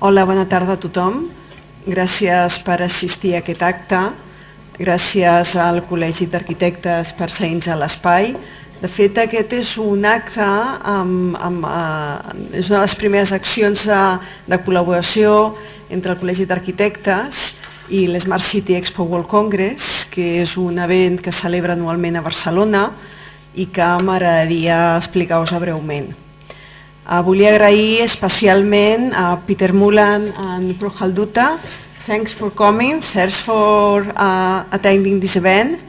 Hola, bona tarda a tothom. Gràcies per assistir a aquest acte. Gràcies al Col·legi d'Arquitectes per seguir-nos a l'espai. De fet, aquest és un acte, és una de les primeres accions de col·laboració entre el Col·legi d'Arquitectes i l'Smart City Expo World Congress, que és un event que es celebra anualment a Barcelona i que m'agradaria explicar-vos breument. Volia agrair especialment a Peter Mullan i Projjal Dutta. Thanks for coming, thanks for attending this event.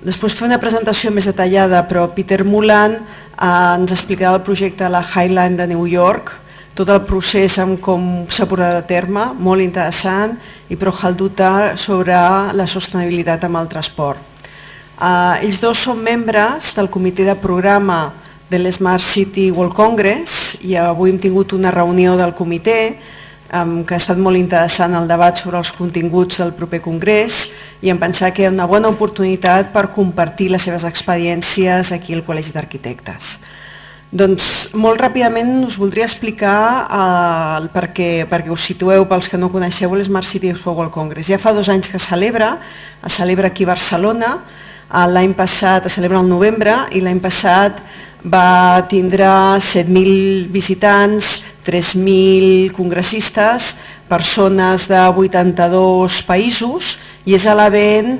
Després fer una presentació més detallada, però Peter Mullan ens explicarà el projecte de la High Line de New York, tot el procés amb com s'ha portat a terme, molt interessant, i Projjal Dutta sobre la sostenibilitat amb el transport. Ells dos són membres del comitè de programa de l'Smart City World Congress i avui hem tingut una reunió del comitè que ha estat molt interessant el debat sobre els continguts del proper congrés i em pensava que era una bona oportunitat per compartir les seves experiències aquí al Col·legi d'Arquitectes. Doncs molt ràpidament us voldria explicar perquè us situeu pels que no coneixeu l'Smart City Expo World Congress. Ja fa 2 anys que es celebra aquí a Barcelona, l'any passat es celebra al novembre i l'any passat va tindre 7.000 visitants, 3.000 congressistes, persones de 82 països i és l'event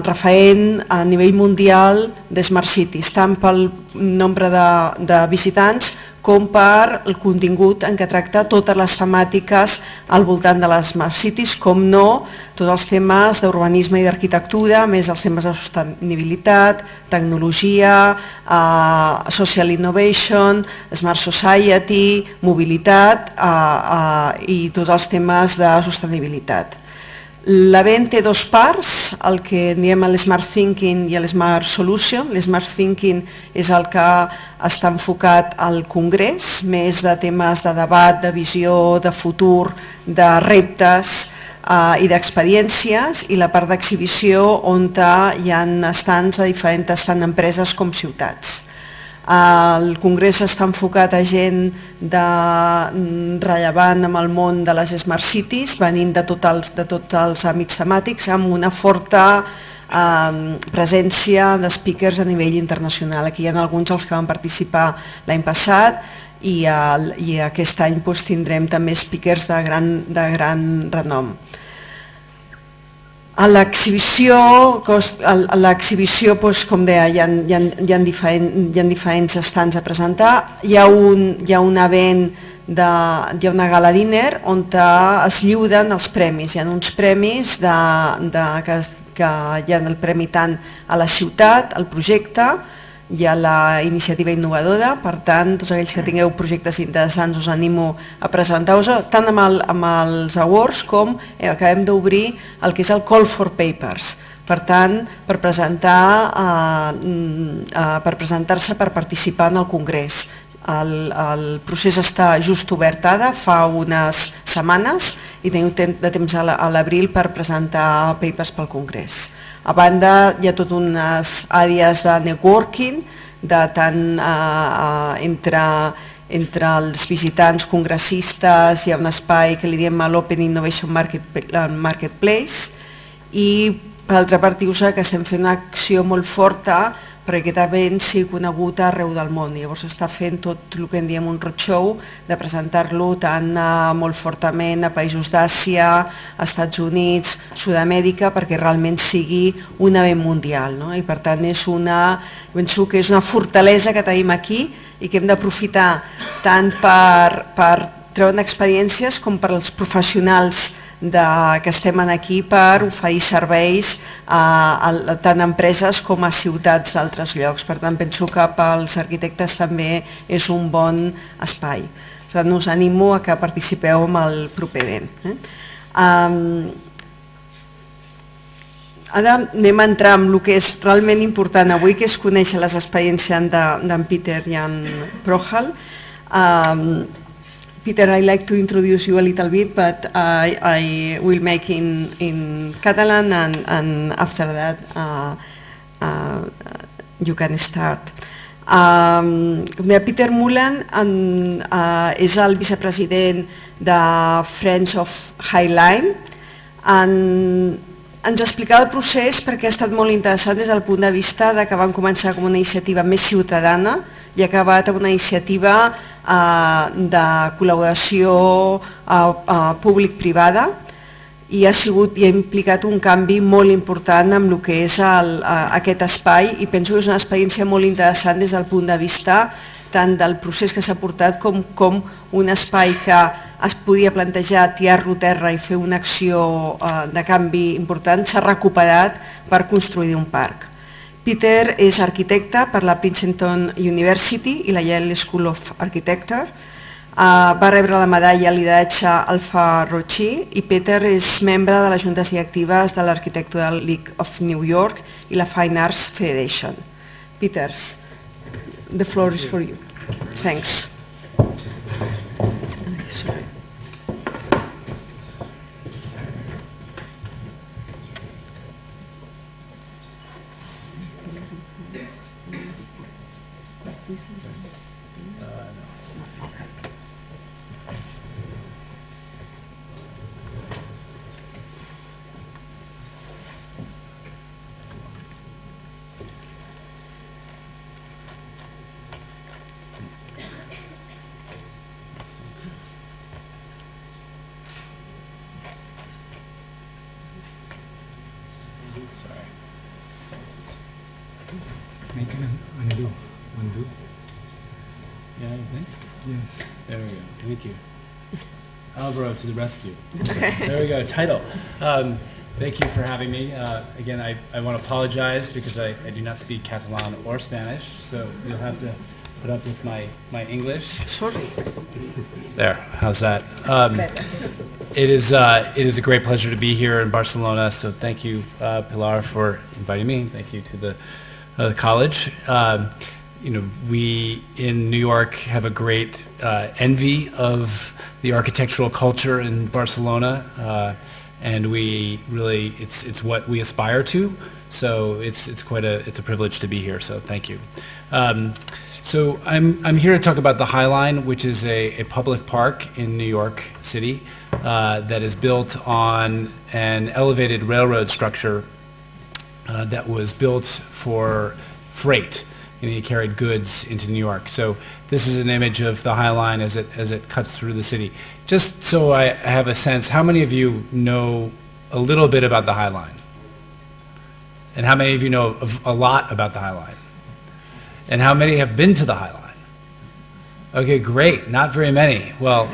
referent a nivell mundial de Smart Cities, tant pel nombre de visitants com per el contingut en què tracta totes les temàtiques al voltant de les Smart Cities, com no tots els temes d'urbanisme i d'arquitectura, més els temes de sostenibilitat, tecnologia, social innovation, smart society, mobilitat i tots els temes de sostenibilitat. L'event té 2 parts, el que en diem l'Smart Thinking i l'Smart Solution. L'Smart Thinking és el que està enfocat al congrés, més de temes de debat, de visió, de futur, de reptes i d'experiències, i la part d'exhibició on hi ha estants de diferents tant empreses com ciutats. El congrés està enfocat a gent rellevant amb el món de les Smart Cities, venint de tots els àmbits temàtics, amb una forta presència de speakers a nivell internacional. Aquí hi ha alguns dels que van participar l'any passat i aquest any tindrem també speakers de gran renom. A l'exhibició, com deia, hi ha diferents estants a presentar. Hi ha un event, hi ha una gala dinner on es lliuren els premis. Hi ha uns premis que hi ha el premi tant a la ciutat, al projecte, i a la iniciativa innovadora. Per tant, tots aquells que tingueu projectes interessants us animo a presentar-vos tant amb els awards com acabem d'obrir el que és el Call for Papers. Per tant, per presentar-se per participar en el congrés. El procés està just obert ara, fa unes setmanes, i teniu de temps a l'abril per presentar papers pel congrés. A banda, hi ha totes unes àrees de networking, tant entre els visitants congressistes, hi ha un espai que li diem l'Open Innovation Marketplace, i per altra part dir-vos que estem fent una acció molt forta perquè aquest event sigui conegut arreu del món. Llavors està fent tot el que en diem un roadshow, de presentar-lo tant molt fortament a països d'Àsia, a Estats Units, Sud-amèrica, perquè realment sigui un event mundial. I per tant penso que és una fortalesa que tenim aquí i que hem d'aprofitar tant per treure experiències com per als professionals que estem aquí per oferir serveis tant a empreses com a ciutats d'altres llocs. Per tant, penso que pels arquitectes també és un bon espai. Per tant, us animo a que participeu en el proper event. Ara anem a entrar en el que és realment important avui, que és conèixer les experiències d'en Peter i en Projjal. Peter, I'd like to introduce you a little bit, but I will make in Catalan, and after that you can start. Com deia, Peter Mullan és el vicepresident de Friends of High Line. Ens explicava el procés perquè ha estat molt interessant des del punt de vista que van començar com una iniciativa més ciutadana i ha acabat amb una iniciativa de col·laboració públic-privada i ha implicat un canvi molt important en el que és aquest espai i penso que és una experiència molt interessant des del punt de vista tant del procés que s'ha portat com un espai que es podia plantejar tirar-lo a terra i fer una acció de canvi important s'ha recuperat per construir un parc. Peter és arquitecte per la Princeton University i la Yale School of Architecture. Va rebre la medalla Lideratge Alfa Rochi i Peter és membre de les juntes directives de l'Architectural League of New York i la Fine Arts Federation. Peter, the floor is for you. Thanks. Sorry. Undo. Yeah, you think? Yes. There we go. Thank you. Alvaro to the rescue. There we go. Title. Thank you for having me. Again, I want to apologize because I do not speak Catalan or Spanish, so you'll have to put up with my English. Sorry. There. How's that? It is a great pleasure to be here in Barcelona. So thank you, Pilar, for inviting me. Thank you to the college. We in New York have a great envy of the architectural culture in Barcelona, and we really it's what we aspire to. So it's a privilege to be here. So thank you. So I'm here to talk about the High Line, which is a public park in New York City that is built on an elevated railroad structure that was built for freight. He carried goods into New York. So this is an image of the High Line as it cuts through the city. Just so I have a sense, how many of you know a little bit about the High Line? And how many of you know a lot about the High Line? And how many have been to the High Line? Okay, great. Not very many. Well,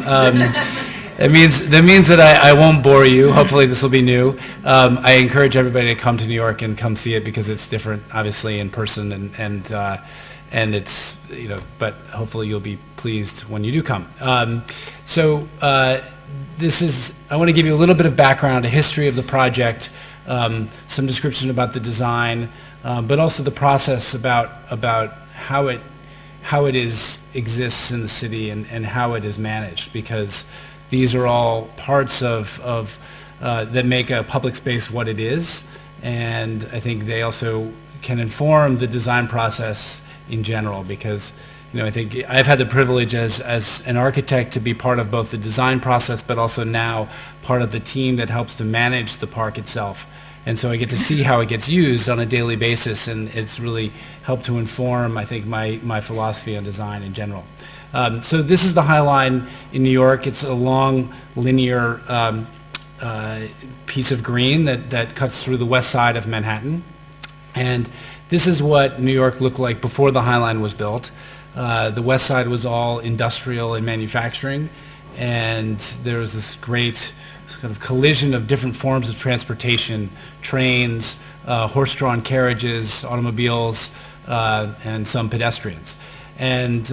that means that I won't bore you. Hopefully this will be new. I encourage everybody to come to New York and come see it because it's different, obviously, in person, and it's, but hopefully you'll be pleased when you do come. I want to give you a little bit of background, a history of the project, some description about the design, but also the process about how it exists in the city and how it is managed, because these are all parts of that make a public space what it is, and I think they also can inform the design process in general, because I think I've had the privilege as an architect to be part of both the design process but also now part of the team that helps to manage the park itself. And so I get to see how it gets used on a daily basis, and it's really helped to inform, I think, my philosophy on design in general. So this is the High Line in New York. It's a long, linear piece of green that cuts through the west side of Manhattan. And this is what New York looked like before the High Line was built. The west side was all industrial and manufacturing, and there was this great kind of collision of different forms of transportation: trains, horse-drawn carriages, automobiles, and some pedestrians. And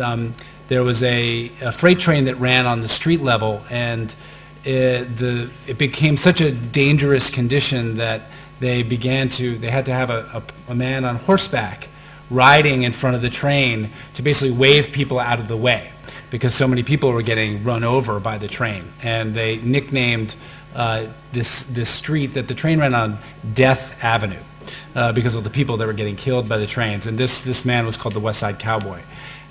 there was a freight train that ran on the street level, and it became such a dangerous condition that they had to have a man on horseback riding in front of the train to basically wave people out of the way, because so many people were getting run over by the train. And they nicknamed this street that the train ran on Death Avenue. because of the people that were getting killed by the trains. And this man was called the West Side Cowboy.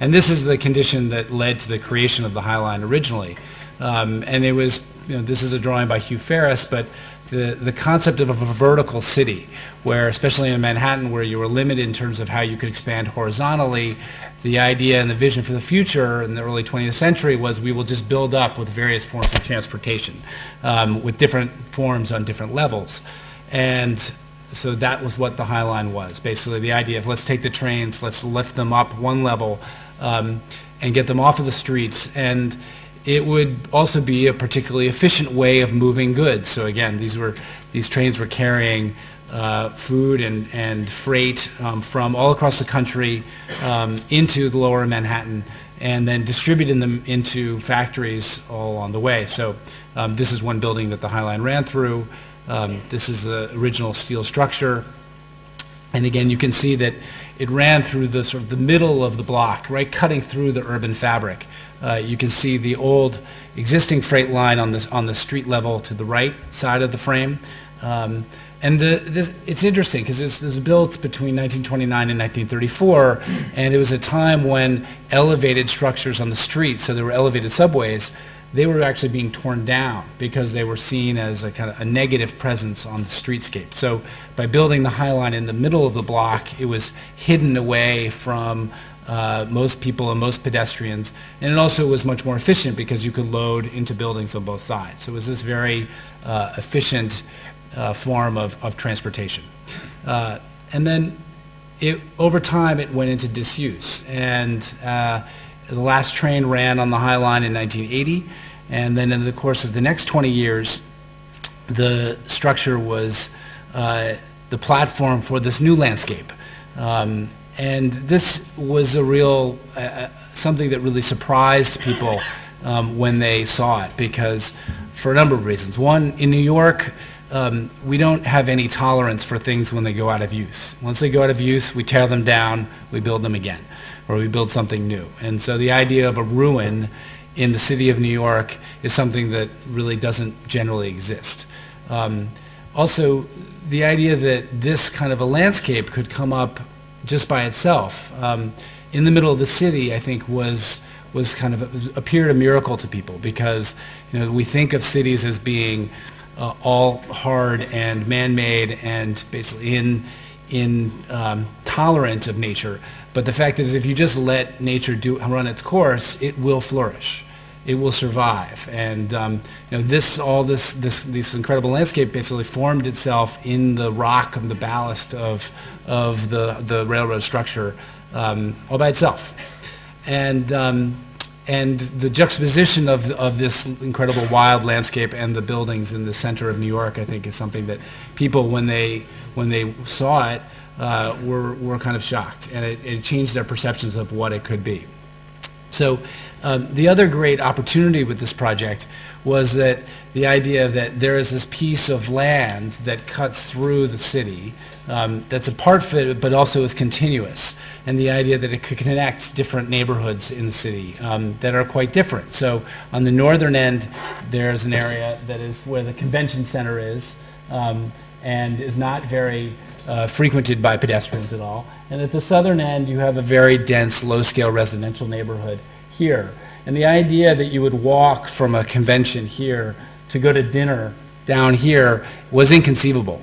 And this is the condition that led to the creation of the High Line originally. And it was, this is a drawing by Hugh Ferris, but the concept of a vertical city, where, especially in Manhattan, where you were limited in terms of how you could expand horizontally, the idea and the vision for the future in the early 20th century was we will just build up with various forms of transportation, with different forms on different levels. And so that was what the High Line was, basically the idea of let's take the trains, let's lift them up one level, and get them off of the streets. And it would also be a particularly efficient way of moving goods. So again, these trains were carrying food and freight from all across the country into the lower Manhattan, and then distributing them into factories all along the way. So this is one building that the High Line ran through. This is the original steel structure. And again, you can see that it ran through the sort of the middle of the block, right, cutting through the urban fabric. You can see the old existing freight line on the street level to the right side of the frame. And it's interesting because it was built between 1929 and 1934, and it was a time when elevated structures on the street, so there were elevated subways, they were actually being torn down because they were seen as a kind of a negative presence on the streetscape. So by building the High Line in the middle of the block, it was hidden away from most people and most pedestrians, and it also was much more efficient because you could load into buildings on both sides. So it was this very efficient form of transportation. And then over time it went into disuse, and the last train ran on the High Line in 1980, and then in the course of the next 20 years the structure was the platform for this new landscape. And this was a real, something that really surprised people when they saw it, because for a number of reasons. One, in New York, we don't have any tolerance for things when they go out of use. Once they go out of use, we tear them down, we build them again, or we build something new. And so the idea of a ruin in the city of New York is something that really doesn't generally exist. Also, the idea that this kind of a landscape could come up just by itself in the middle of the city, I think was kind of appeared a miracle to people, because we think of cities as being all hard and man-made and basically tolerant of nature. But the fact is, if you just let nature run its course, it will flourish. It will survive. And this incredible landscape basically formed itself in the rock of the ballast of the railroad structure all by itself. And the juxtaposition of this incredible wild landscape and the buildings in the center of New York, I think, is something that people, when they saw it, were kind of shocked, and it changed their perceptions of what it could be. So the other great opportunity with this project was that the idea that there is this piece of land that cuts through the city that's a part of it, but also is continuous, and the idea that it could connect different neighborhoods in the city that are quite different. So on the northern end, there's an area that is where the convention center is, and is not very frequented by pedestrians at all. And at the southern end, you have a very dense, low-scale residential neighborhood here. And the idea that you would walk from a convention here to go to dinner down here was inconceivable,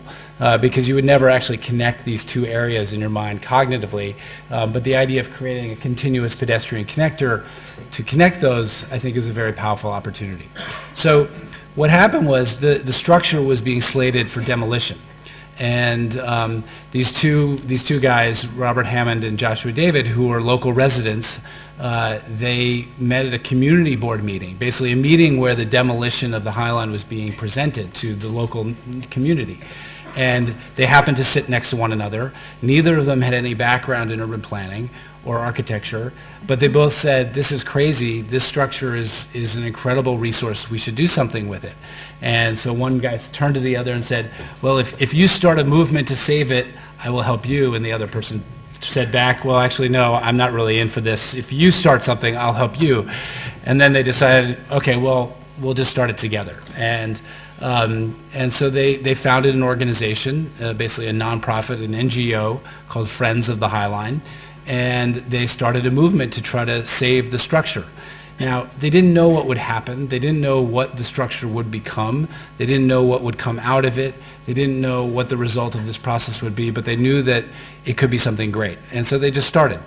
because you would never actually connect these two areas in your mind cognitively. But the idea of creating a continuous pedestrian connector to connect those, I think, is a very powerful opportunity. So what happened was the structure was being slated for demolition. And these two guys, Robert Hammond and Joshua David, who are local residents, they met at a community board meeting, basically a meeting where the demolition of the High Line was being presented to the local community. And they happened to sit next to one another. Neither of them had any background in urban planning or architecture, but they both said, this is crazy, this structure is an incredible resource, we should do something with it. And so one guy turned to the other and said, well, if you start a movement to save it, I will help you. And the other person said back, well, actually, no, I'm not really in for this. If you start something, I'll help you. And then they decided, okay, well, we'll just start it together. And And so they founded an organization, basically a nonprofit, an NGO called Friends of the High Line, and they started a movement to try to save the structure. Now, they didn't know what would happen. They didn't know what the structure would become. They didn't know what would come out of it. They didn't know what the result of this process would be, but they knew that it could be something great. And so they just started.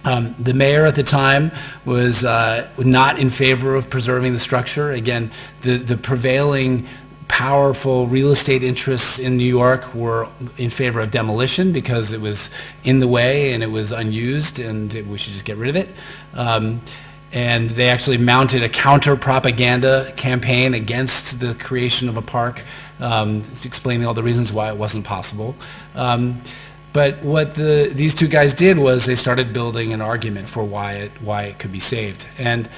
The mayor at the time was not in favor of preserving the structure. Again, the prevailing powerful real estate interests in New York were in favor of demolition because it was in the way and it was unused and we should just get rid of it. And they actually mounted a counter-propaganda campaign against the creation of a park, explaining all the reasons why it wasn't possible. But what these two guys did was they started building an argument for why it could be saved. And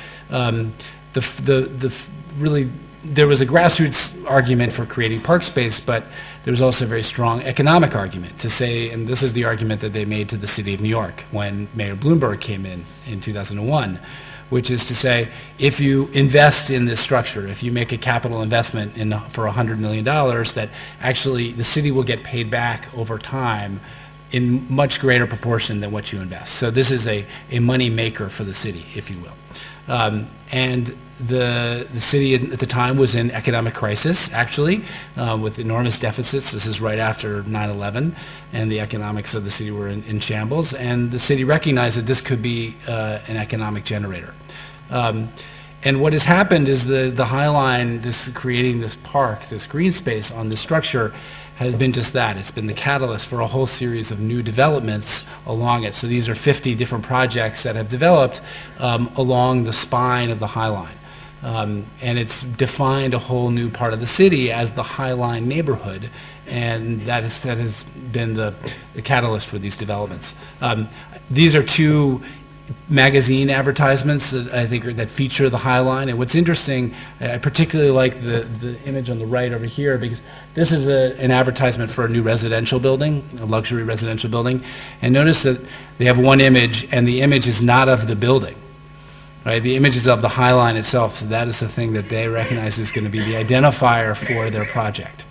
really, there was a grassroots argument for creating park space, but there was also a very strong economic argument to say, and this is the argument that they made to the city of New York when Mayor Bloomberg came in 2001, which is to say, if you invest in this structure, if you make a capital investment for $100 million, that actually the city will get paid back over time in much greater proportion than what you invest. So this is a money maker for the city, if you will. And the city at the time was in economic crisis, actually, with enormous deficits. This is right after 9/11, and the economics of the city were in shambles. And the city recognized that this could be an economic generator. And what has happened is the High Line, creating this park, this green space on this structure, has been just that. It's been the catalyst for a whole series of new developments along it. So these are 50 different projects that have developed along the spine of the High Line. And it's defined a whole new part of the city as the High Line neighborhood, and that has been the catalyst for these developments. These are two magazine advertisements that I think that feature the High Line. And what's interesting, I particularly like the image on the right over here, because this is an advertisement for a new residential building, a luxury residential building. And notice that they have one image, and the image is not of the building. Right? The image is of the High Line itself, so that is the thing that they recognize is going to be the identifier for their project.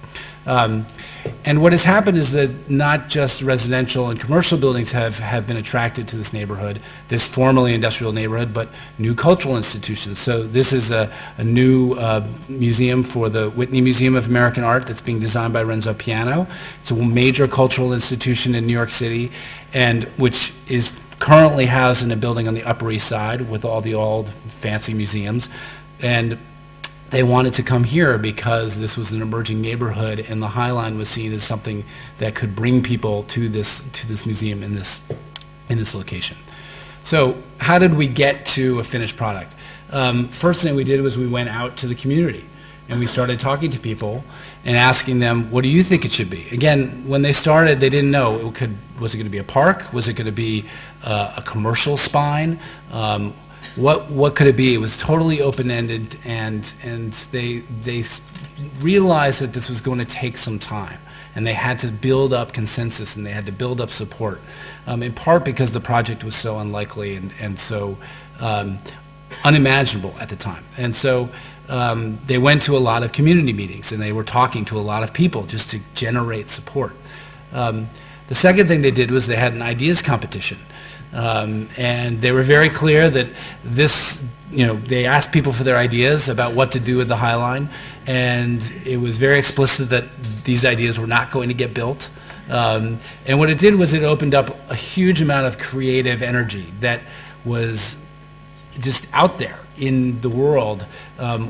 And what has happened is that not just residential and commercial buildings have been attracted to this neighborhood, this formerly industrial neighborhood, but new cultural institutions. So this is a new museum for the Whitney Museum of American Art that's being designed by Renzo Piano. It's a major cultural institution in New York City, and which is currently housed in a building on the Upper East Side with all the old fancy museums. And they wanted to come here because this was an emerging neighborhood, and the High Line was seen as something that could bring people to this museum in this location. So how did we get to a finished product? First thing we did was we went out to the community, and we started talking to people and asking them, what do you think it should be? Again, when they started, they didn't know. Was it going to be a park? Was it going to be a commercial spine? What could it be? It was totally open-ended, and they realized that this was going to take some time, and they had to build up consensus, and they had to build up support, in part because the project was so unlikely and so unimaginable at the time. And so they went to a lot of community meetings, and they were talking to a lot of people just to generate support. The second thing they did was they had an ideas competition. And they were very clear that they asked people for their ideas about what to do with the High Line, and it was very explicit that these ideas were not going to get built. And what it did was it opened up a huge amount of creative energy that was just out there in the world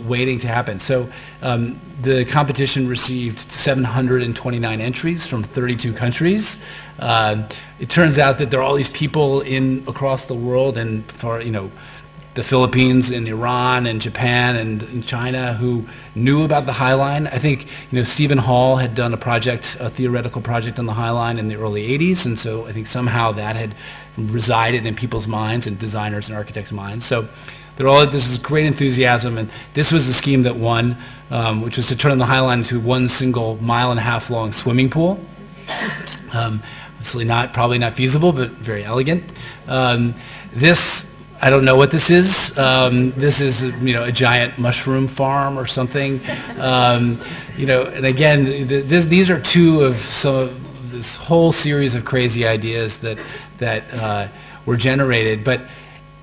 waiting to happen. So the competition received 729 entries from 32 countries. It turns out that there are all these people across the world, and for the Philippines and Iran and Japan and China who knew about the High Line. I think Stephen Hall had done a theoretical project on the High Line in the early 80s, and so I think somehow that had resided in people's minds and designers and architects' minds. So this was great enthusiasm, and this was the scheme that won, which was to turn the High Line into one single 1.5 mile long swimming pool. Obviously probably not feasible, but very elegant. This I don't know what this is. This is, a giant mushroom farm or something. And again, these are two of some of this whole series of crazy ideas that were generated. But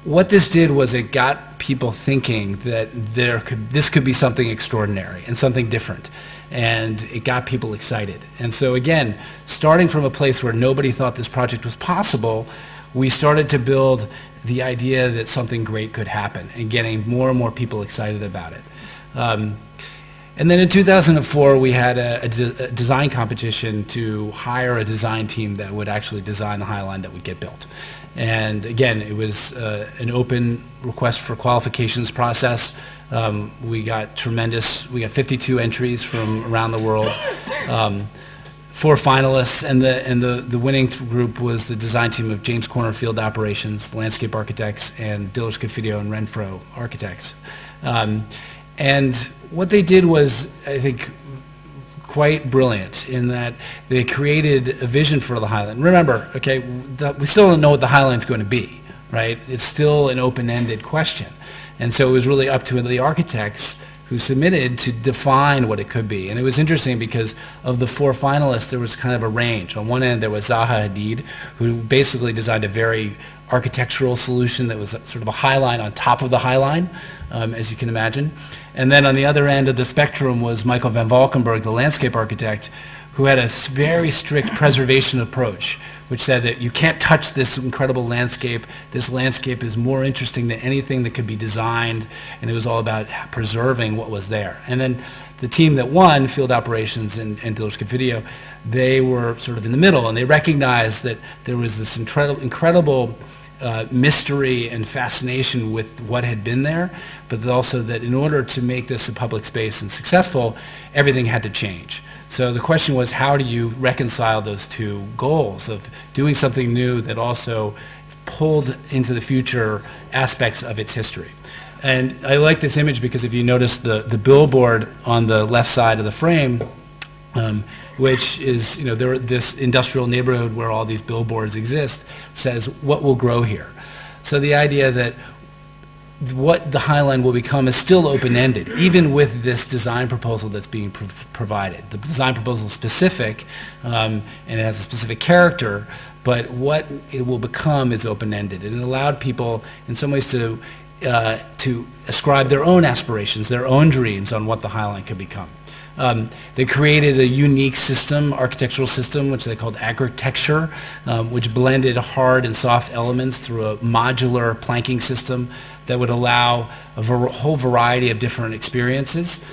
what this did was it got people thinking that this could be something extraordinary and something different. And it got people excited. And so again, starting from a place where nobody thought this project was possible, we started to build the idea that something great could happen and getting more and more people excited about it. And then in 2004, we had a design competition to hire a design team that would actually design the High Line that would get built. And again, it was an open request for qualifications process. We got 52 entries from around the world, 4 finalists, and the winning group was the design team of James Corner Field Operations, Landscape Architects, and Dillers Confidio and Renfro Architects. And what they did was, I think, quite brilliant in that they created a vision for the High Line. Remember, okay, we still don't know what the High Line is going to be, right? It's still an open-ended question. And so it was really up to the architects who submitted to define what it could be. And it was interesting because of the 4 finalists, there was kind of a range. On one end, there was Zaha Hadid, who basically designed a very architectural solution that was sort of a High Line on top of the High Line, as you can imagine. And then on the other end of the spectrum was Michael van Valkenburg, the landscape architect, who had a very strict preservation approach, which said that you can't touch this incredible landscape. This landscape is more interesting than anything that could be designed, and it was all about preserving what was there. And then the team that won, Field Operations and Dillers Confidio, they were sort of in the middle, and they recognized that there was this incredible mystery and fascination with what had been there, but also that in order to make this a public space and successful, everything had to change. So the question was, how do you reconcile those two goals of doing something new that also pulled into the future aspects of its history? And I like this image because if you notice the billboard on the left side of the frame, which is, this industrial neighborhood where all these billboards exist, says what will grow here. So the idea that what the High Line will become is still open-ended, even with this design proposal that's being provided. The design proposal is specific, and it has a specific character, but what it will become is open-ended. And it allowed people, in some ways, to ascribe their own aspirations, their own dreams on what the High Line could become. They created a unique system, architectural system, which they called architecture, which blended hard and soft elements through a modular planking system that would allow a whole variety of different experiences.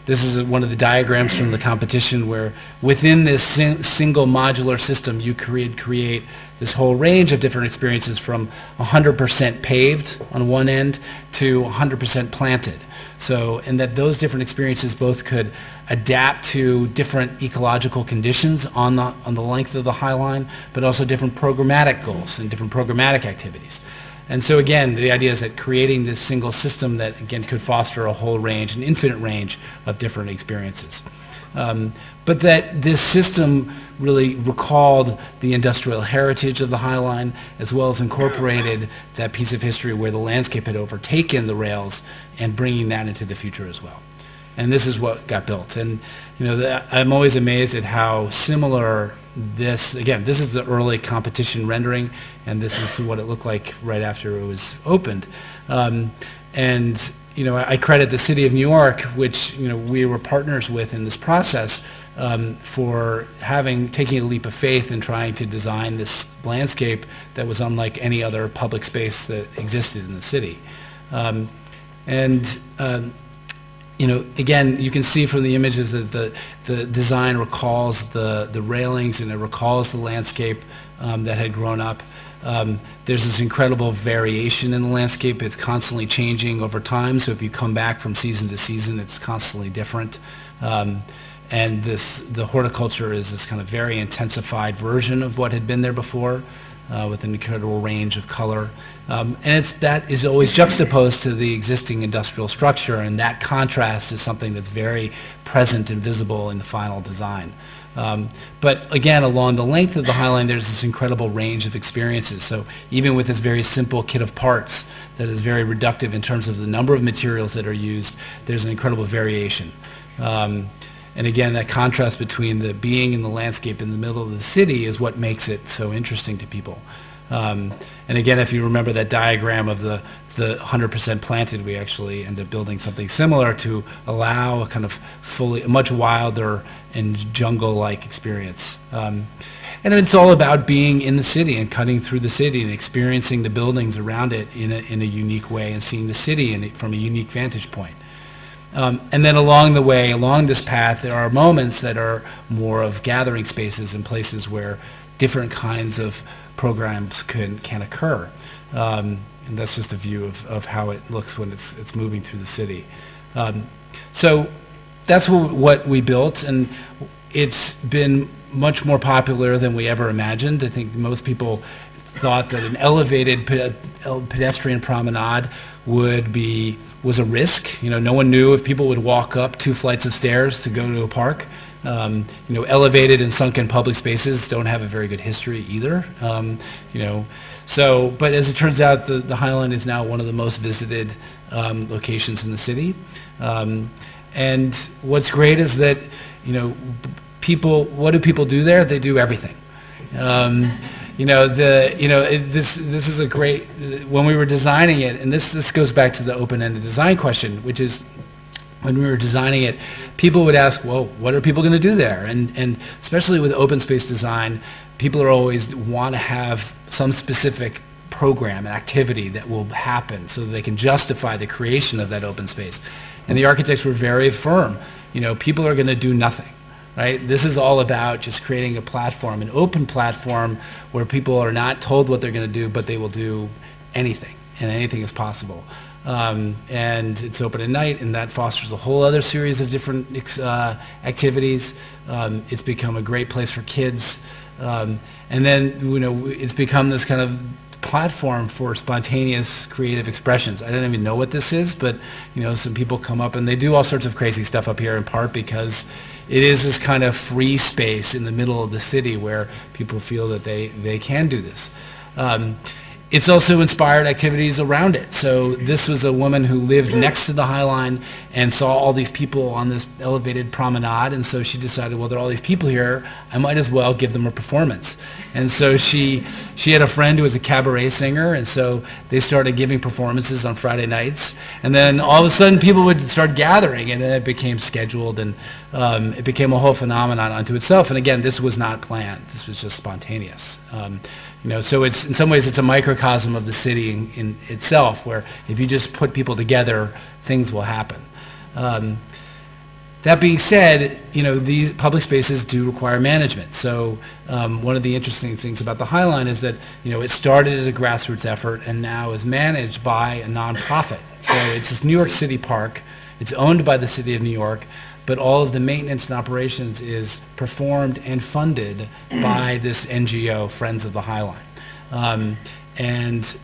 This is one of the diagrams from the competition where within this single modular system you create this whole range of different experiences from 100% paved on one end to 100% planted. So, and that those different experiences both could adapt to different ecological conditions on the length of the High Line, but also different programmatic goals and different programmatic activities. And so again, the idea is that creating this single system that again could foster a whole range, an infinite range of different experiences. But that this system really recalled the industrial heritage of the High Line, as well as incorporated that piece of history where the landscape had overtaken the rails and bringing that into the future as well. And this is what got built. And I'm always amazed at how similar this, again, this is the early competition rendering, and this is what it looked like right after it was opened. And I credit the City of New York, which we were partners with in this process, for taking a leap of faith and trying to design this landscape that was unlike any other public space that existed in the city. Again, you can see from the images that the design recalls the railings and it recalls the landscape that had grown up. There's this incredible variation in the landscape. It's constantly changing over time, so if you come back from season to season, it's constantly different. And the horticulture is this kind of very intensified version of what had been there before, with an incredible range of color. And that is always juxtaposed to the existing industrial structure, and that contrast is something that's very present and visible in the final design. But again, along the length of the High Line, there's this incredible range of experiences. So even with this very simple kit of parts that is very reductive in terms of the number of materials that are used, there's an incredible variation. And again, that contrast between the being in the landscape in the middle of the city is what makes it so interesting to people. And again, if you remember that diagram of the 100% planted, we actually end up building something similar to allow a kind of a much wilder and jungle-like experience. And it's all about being in the city and cutting through the city and experiencing the buildings around it in a unique way and seeing the city from a unique vantage point. And then along the way, along this path, there are moments that are more of gathering spaces and places where different kinds of programs can occur. And that's just a view of how it looks when it's moving through the city. So that's what we built, and it's been much more popular than we ever imagined. I think most people thought that an elevated pedestrian promenade was a risk. No one knew if people would walk up 2 flights of stairs to go to a park. Elevated and sunken public spaces don't have a very good history either. But as it turns out, the High Line is now one of the most visited locations in the city. And what's great is that, what do people do there? They do everything. This is a great, when we were designing it, and this goes back to the open-ended design question, which is, when we were designing it, people would ask, well, what are people going to do there? And especially with open space design, people are always want to have some specific program and activity that will happen so that they can justify the creation of that open space. And the architects were very firm. People are going to do nothing. Right? This is all about just creating a platform, an open platform where people are not told what they're going to do, but they will do anything, and anything is possible. And it's open at night, and that fosters a whole other series of different activities. It's become a great place for kids. And then, it's become this kind of platform for spontaneous creative expressions. I don't even know what this is, but some people come up and they do all sorts of crazy stuff up here, in part because it is this kind of free space in the middle of the city where people feel that they can do this. It's also inspired activities around it. So this was a woman who lived next to the High Line and saw all these people on this elevated promenade, and so she decided, well, there are all these people here, I might as well give them a performance. And so she had a friend who was a cabaret singer, and so they started giving performances on Friday nights, and then all of a sudden people would start gathering, and then it became scheduled, and it became a whole phenomenon unto itself. And again, this was not planned, this was just spontaneous. So it's, in some ways, it's a microcosm of the city in itself, where if you just put people together, things will happen. That being said, these public spaces do require management. So one of the interesting things about the High Line is that, it started as a grassroots effort and now is managed by a nonprofit. So it's this New York City park. It's owned by the City of New York, but all of the maintenance and operations is performed and funded by this NGO, Friends of the High Line. And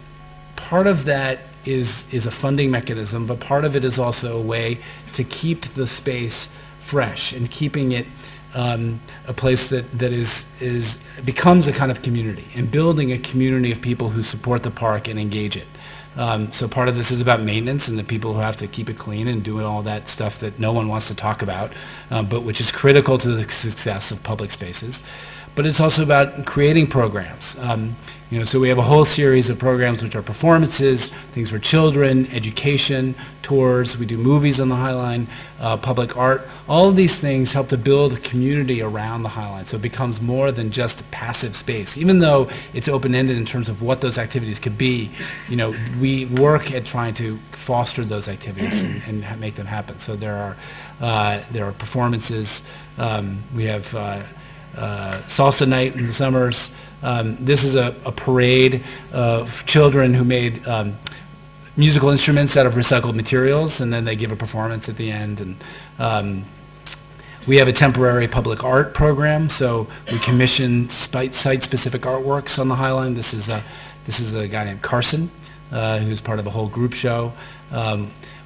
part of that is a funding mechanism, but part of it is also a way to keep the space fresh and keeping it a place that becomes a kind of community, and building a community of people who support the park and engage it. So part of this is about maintenance and the people who have to keep it clean and doing all that stuff that no one wants to talk about, but which is critical to the success of public spaces. But it's also about creating programs. So we have a whole series of programs which are performances, things for children, education, tours. We do movies on the High Line, public art. All of these things help to build a community around the High Line, so it becomes more than just a passive space. Even though it's open-ended in terms of what those activities could be, we work at trying to foster those activities and make them happen. So there are performances. We have salsa night in the summers. This is a parade of children who made musical instruments out of recycled materials, and then they give a performance at the end. And we have a temporary public art program, so we commission site-specific artworks on the High Line. This is a guy named Carson, who's part of a whole group show.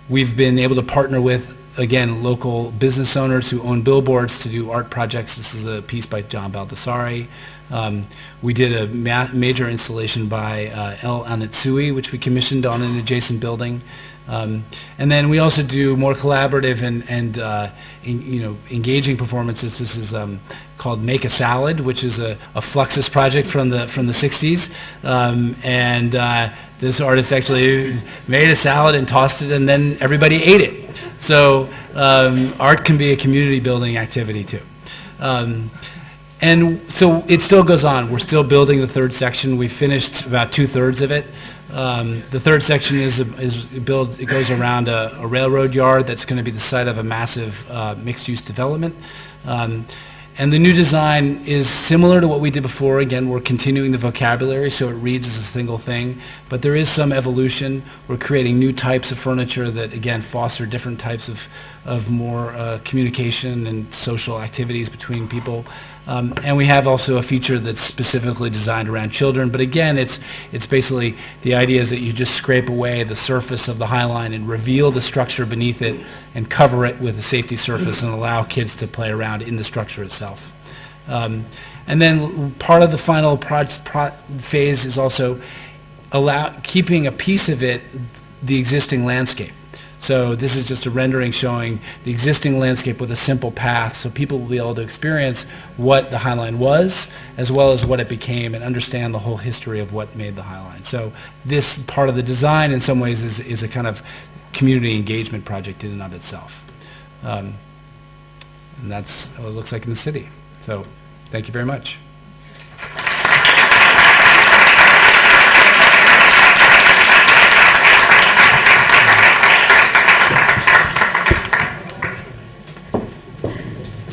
We've been able to partner with again, local business owners who own billboards to do art projects. This is a piece by John Baldessari. We did a major installation by El Anitsui, which we commissioned on an adjacent building. And then we also do more collaborative and engaging performances. This is called Make a Salad, which is a Fluxus project from the 60s. This artist actually made a salad and tossed it, and then everybody ate it. So art can be a community building activity too. And so it still goes on. We're still building the third section. We finished about 2/3 of it. The third section it goes around a railroad yard that's going to be the site of a massive mixed-use development. And the new design is similar to what we did before. Again, we're continuing the vocabulary so it reads as a single thing, but there is some evolution. We're creating new types of furniture that, again, foster different types of more communication and social activities between people. And we have also a feature that's specifically designed around children, but again, it's basically the idea is that you just scrape away the surface of the High Line and reveal the structure beneath it and cover it with a safety surface and allow kids to play around in the structure itself. And then part of the final phase is also keeping a piece of it the existing landscape. So this is just a rendering showing the existing landscape with a simple path, so people will be able to experience what the High Line was, as well as what it became, and understand the whole history of what made the High Line. So this part of the design, in some ways, is a kind of community engagement project in and of itself. And that's what it looks like in the city. So thank you very much.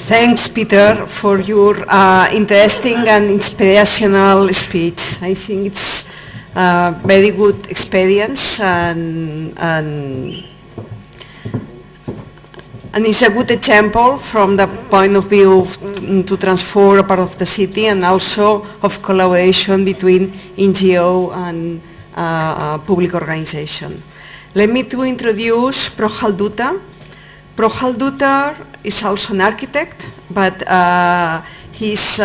Thanks, Peter, for your interesting and inspirational speech. I think it's a very good experience and it's a good example from the point of view to transform a part of the city and also of collaboration between NGO and public organization. Let me to introduce Projjal Dutta. Projjal Dutta is also an architect, but he's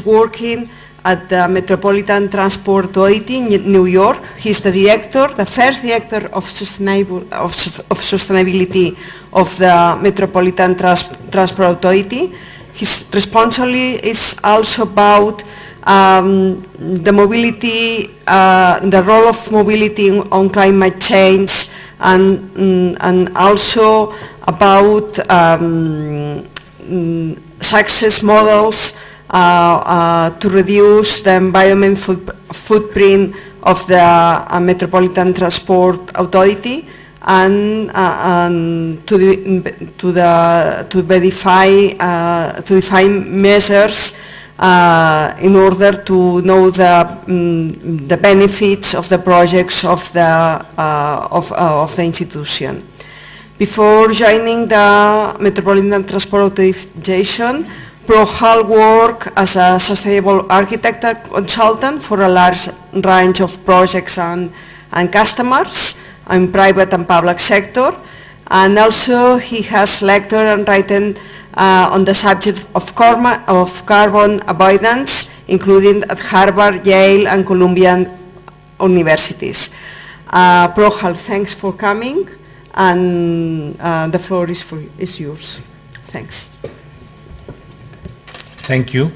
working at the Metropolitan Transport Authority in New York. He's the director, the first director of sustainability of the Metropolitan Transport Authority. His responsibility is also about the mobility, the role of mobility on climate change, and also about success models to reduce the environment footprint of the Metropolitan Transport Authority and to define measures in order to know the benefits of the projects of the institution. Before joining the Metropolitan Transport Authorization, Projjal worked as a sustainable architect consultant for a large range of projects and customers in private and public sector, and also he has lectured and written on the subject of carbon avoidance, including at Harvard, Yale, and Columbia universities. Projjal, thanks for coming, and the floor is yours. Thanks. Thank you.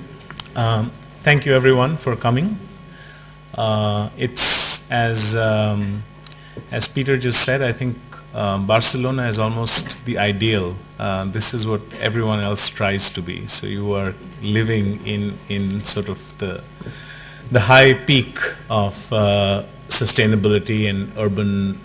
Thank you, everyone, for coming. It's as Peter just said, I think Barcelona is almost the ideal. This is what everyone else tries to be. So you are living in sort of the high peak of sustainability and urban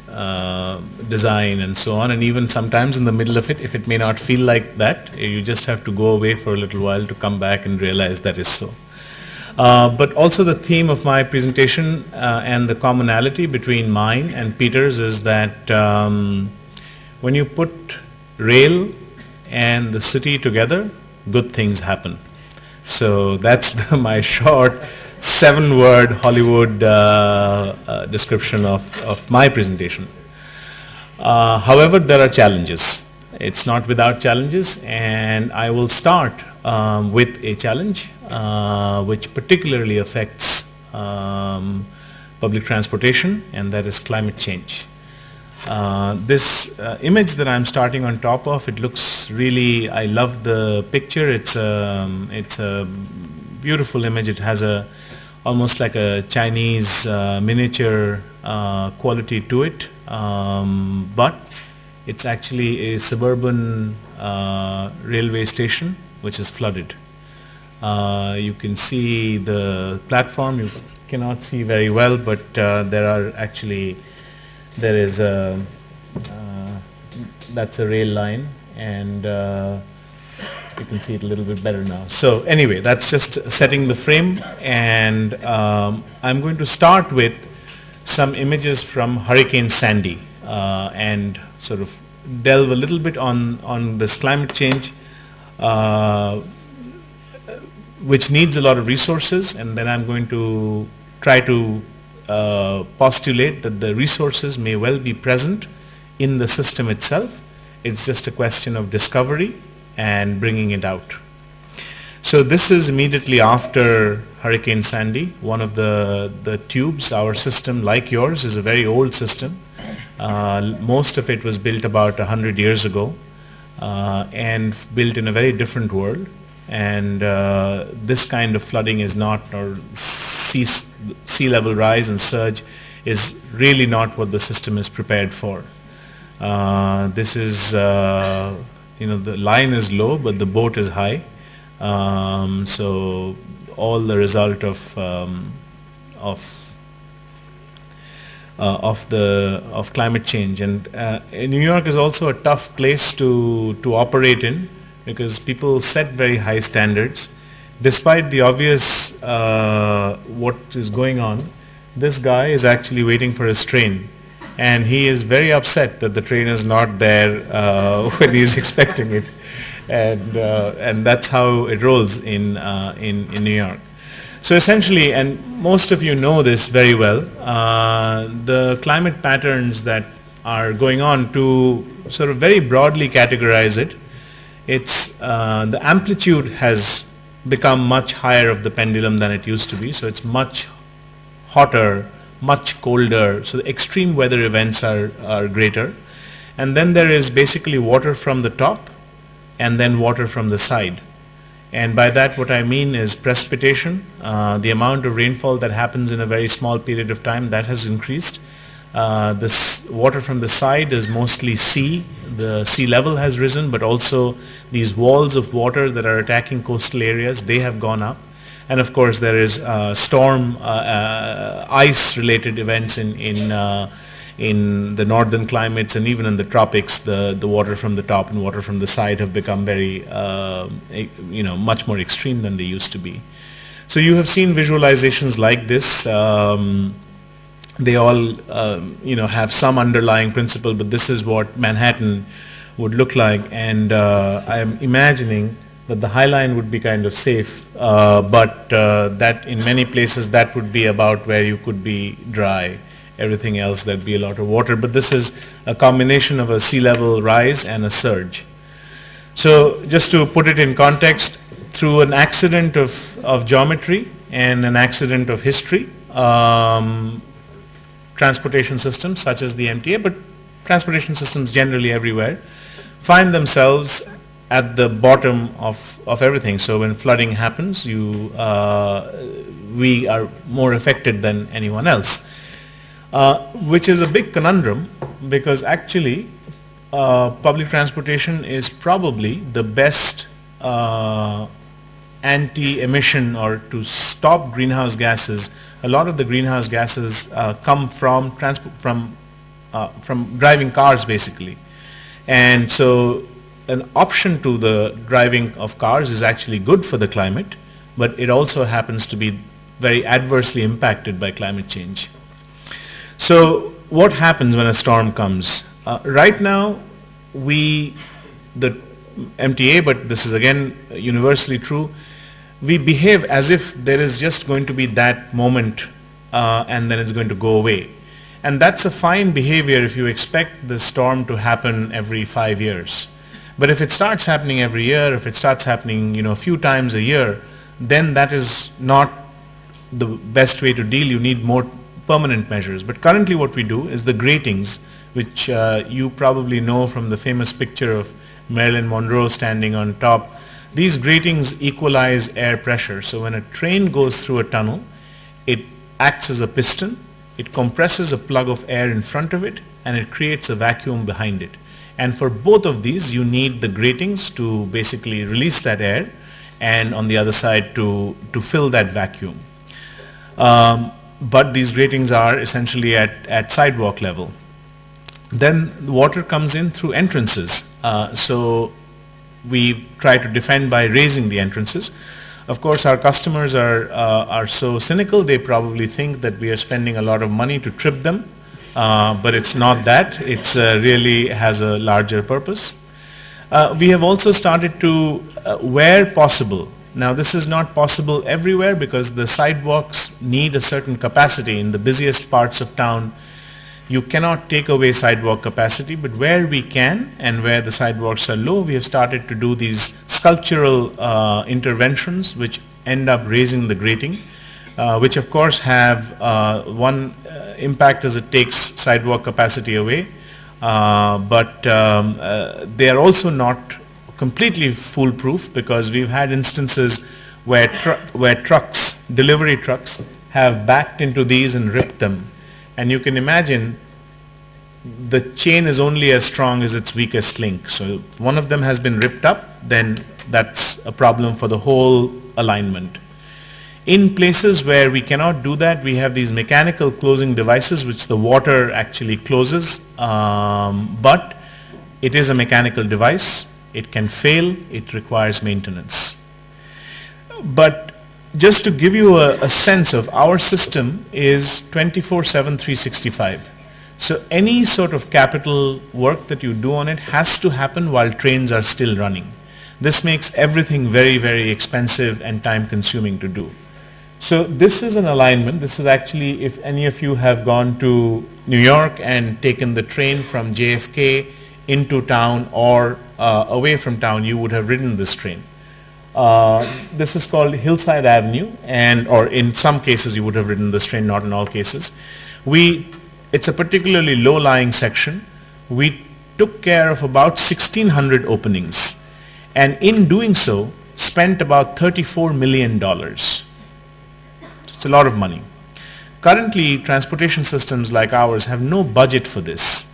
design and so on, and even sometimes in the middle of it, if it may not feel like that, you just have to go away for a little while to come back and realize that is so. But also the theme of my presentation and the commonality between mine and Peter's is that when you put rail and the city together, good things happen. So that's my short 7-word Hollywood description of my presentation. However, there are challenges. It's not without challenges, and I will start with a challenge which particularly affects public transportation, and that is climate change. This image that I'm starting on top of, it looks really, I love the picture. It's a beautiful image. It has almost like a Chinese miniature quality to it, but it's actually a suburban railway station which is flooded. You can see the platform. You cannot see very well, but there is that's a rail line, and you can see it a little bit better now. So anyway, that's just setting the frame, and I'm going to start with some images from Hurricane Sandy and sort of delve a little bit on this climate change, which needs a lot of resources, and then I'm going to try to postulate that the resources may well be present in the system itself. It's just a question of discovery and bringing it out. So this is immediately after Hurricane Sandy. One of the tubes, our system, like yours, is a very old system. Most of it was built about 100 years ago and built in a very different world. And this kind of flooding is not, or sea level rise and surge is really not what the system is prepared for. This is, the line is low, but the boat is high. So all the result of climate change. And New York is also a tough place to operate in, because people set very high standards. Despite the obvious what is going on, this guy is actually waiting for his train, and he is very upset that the train is not there when he is expecting it, and that's how it rolls in New York. So essentially, and most of you know this very well, the climate patterns that are going on, to sort of very broadly categorize it, it's the amplitude has become much higher of the pendulum than it used to be. So it's much hotter, much colder. So the extreme weather events are greater. And then there is basically water from the top and then water from the side. And by that what I mean is precipitation. The amount of rainfall that happens in a very small period of time, that has increased. This water from the side is mostly sea. The sea level has risen, but also these walls of water that are attacking coastal areas, they have gone up. And of course there is storm, ice related events in the northern climates, and even in the tropics, the water from the top and water from the side have become very, much more extreme than they used to be. So you have seen visualizations like this. They all, have some underlying principle, but this is what Manhattan would look like. And I am imagining that the High Line would be kind of safe, but that in many places that would be about where you could be dry. Everything else, there'd be a lot of water. But this is a combination of a sea level rise and a surge. So just to put it in context, through an accident of geometry and an accident of history, transportation systems such as the MTA, but transportation systems generally everywhere, find themselves at the bottom of everything. So when flooding happens, we are more affected than anyone else, which is a big conundrum, because actually public transportation is probably the best anti-emission, or to stop greenhouse gases. A lot of the greenhouse gases come from driving cars basically, and so an option to the driving of cars is actually good for the climate, but it also happens to be very adversely impacted by climate change. So what happens when a storm comes? Right now the MTA, but this is again universally true, we behave as if there is just going to be that moment and then it's going to go away. And that's a fine behavior if you expect the storm to happen every 5 years. But if it starts happening every year, if it starts happening, a few times a year, then that is not the best way to deal. You need more permanent measures. But currently what we do is the gratings, which you probably know from the famous picture of Marilyn Monroe standing on top. These gratings equalize air pressure. So when a train goes through a tunnel, it acts as a piston, it compresses a plug of air in front of it, and it creates a vacuum behind it. And for both of these, you need the gratings to basically release that air, and on the other side to fill that vacuum. But these gratings are essentially at sidewalk level. Then the water comes in through entrances. So we try to defend by raising the entrances. Of course, our customers are so cynical, they probably think that we are spending a lot of money to trip them. But it's not that. It's really has a larger purpose. We have also started to, where possible. Now this is not possible everywhere because the sidewalks need a certain capacity. In the busiest parts of town, you cannot take away sidewalk capacity, but where we can and where the sidewalks are low, we have started to do these sculptural interventions which end up raising the grating, which of course have one impact as it takes sidewalk capacity away, but they are also not completely foolproof because we've had instances where trucks, delivery trucks, have backed into these and ripped them. And you can imagine the chain is only as strong as its weakest link. So if one of them has been ripped up, then that's a problem for the whole alignment. In places where we cannot do that, we have these mechanical closing devices which the water actually closes, but it is a mechanical device. It can fail. It requires maintenance. But just to give you a sense of our system is 24/7, 365. So any sort of capital work that you do on it has to happen while trains are still running. This makes everything very, very expensive and time consuming to do. So this is an alignment. This is actually, if any of you have gone to New York and taken the train from JFK into town or away from town, you would have ridden this train. This is called Hillside Avenue, or in some cases you would have ridden this train, not in all cases. It's a particularly low-lying section. We took care of about 1,600 openings, and in doing so spent about $34 million. It's a lot of money. Currently, transportation systems like ours have no budget for this.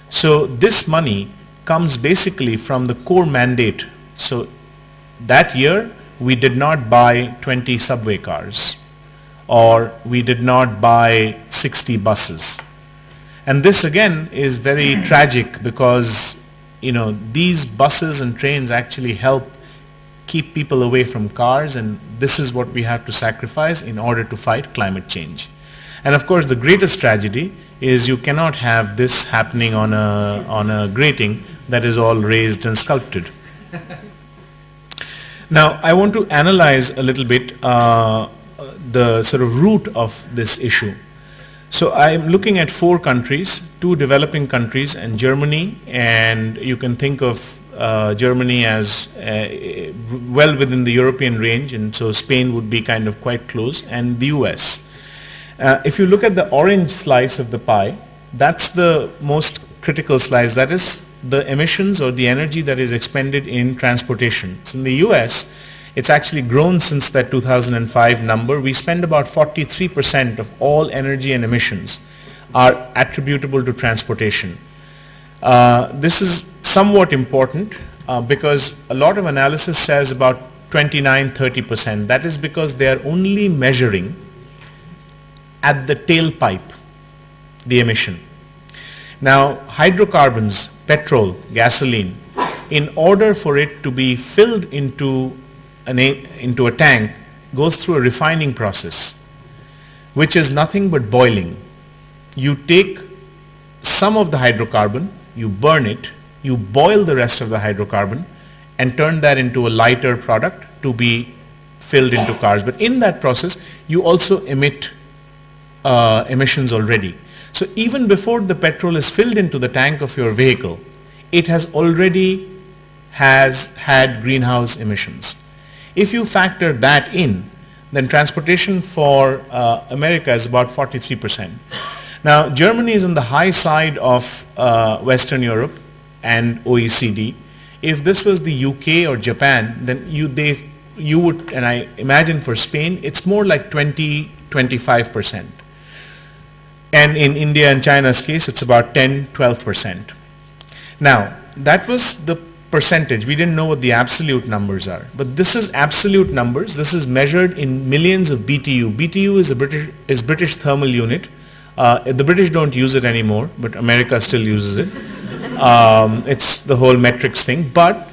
So this money comes basically from the core mandate. So that year, we did not buy 20 subway cars, or we did not buy 60 buses. And this again is very tragic because, these buses and trains actually help keep people away from cars, and this is what we have to sacrifice in order to fight climate change. And of course, the greatest tragedy is you cannot have this happening on a grating that is all raised and sculpted. Now, I want to analyze a little bit the sort of root of this issue. So I'm looking at 4 countries, 2 developing countries and Germany, and you can think of Germany as well within the European range, and so Spain would be kind of quite close, and the US. If you look at the orange slice of the pie, that's the most critical slice. That is the emissions or the energy that is expended in transportation. So in the US, it's actually grown since that 2005 number. We spend about 43% of all energy and emissions are attributable to transportation. This is somewhat important because a lot of analysis says about 29-30%. That is because they are only measuring at the tailpipe the emission. Now, hydrocarbons, petrol, gasoline, in order for it to be filled into a tank, goes through a refining process, which is nothing but boiling. You take some of the hydrocarbon, you burn it, you boil the rest of the hydrocarbon, and turn that into a lighter product to be filled into cars. But in that process, you also emit emissions already. So even before the petrol is filled into the tank of your vehicle, it has already had greenhouse emissions. If you factor that in, then transportation for America is about 43%. Now, Germany is on the high side of Western Europe and OECD. If this was the UK or Japan, then you would, and I imagine for Spain, it's more like 20-25%. And in India and China's case, it's about 10-12%. Now, that was the percentage. We didn't know what the absolute numbers are. But this is absolute numbers. This is measured in millions of BTU. BTU is British thermal unit. The British don't use it anymore, but America still uses it. It's the whole metrics thing. But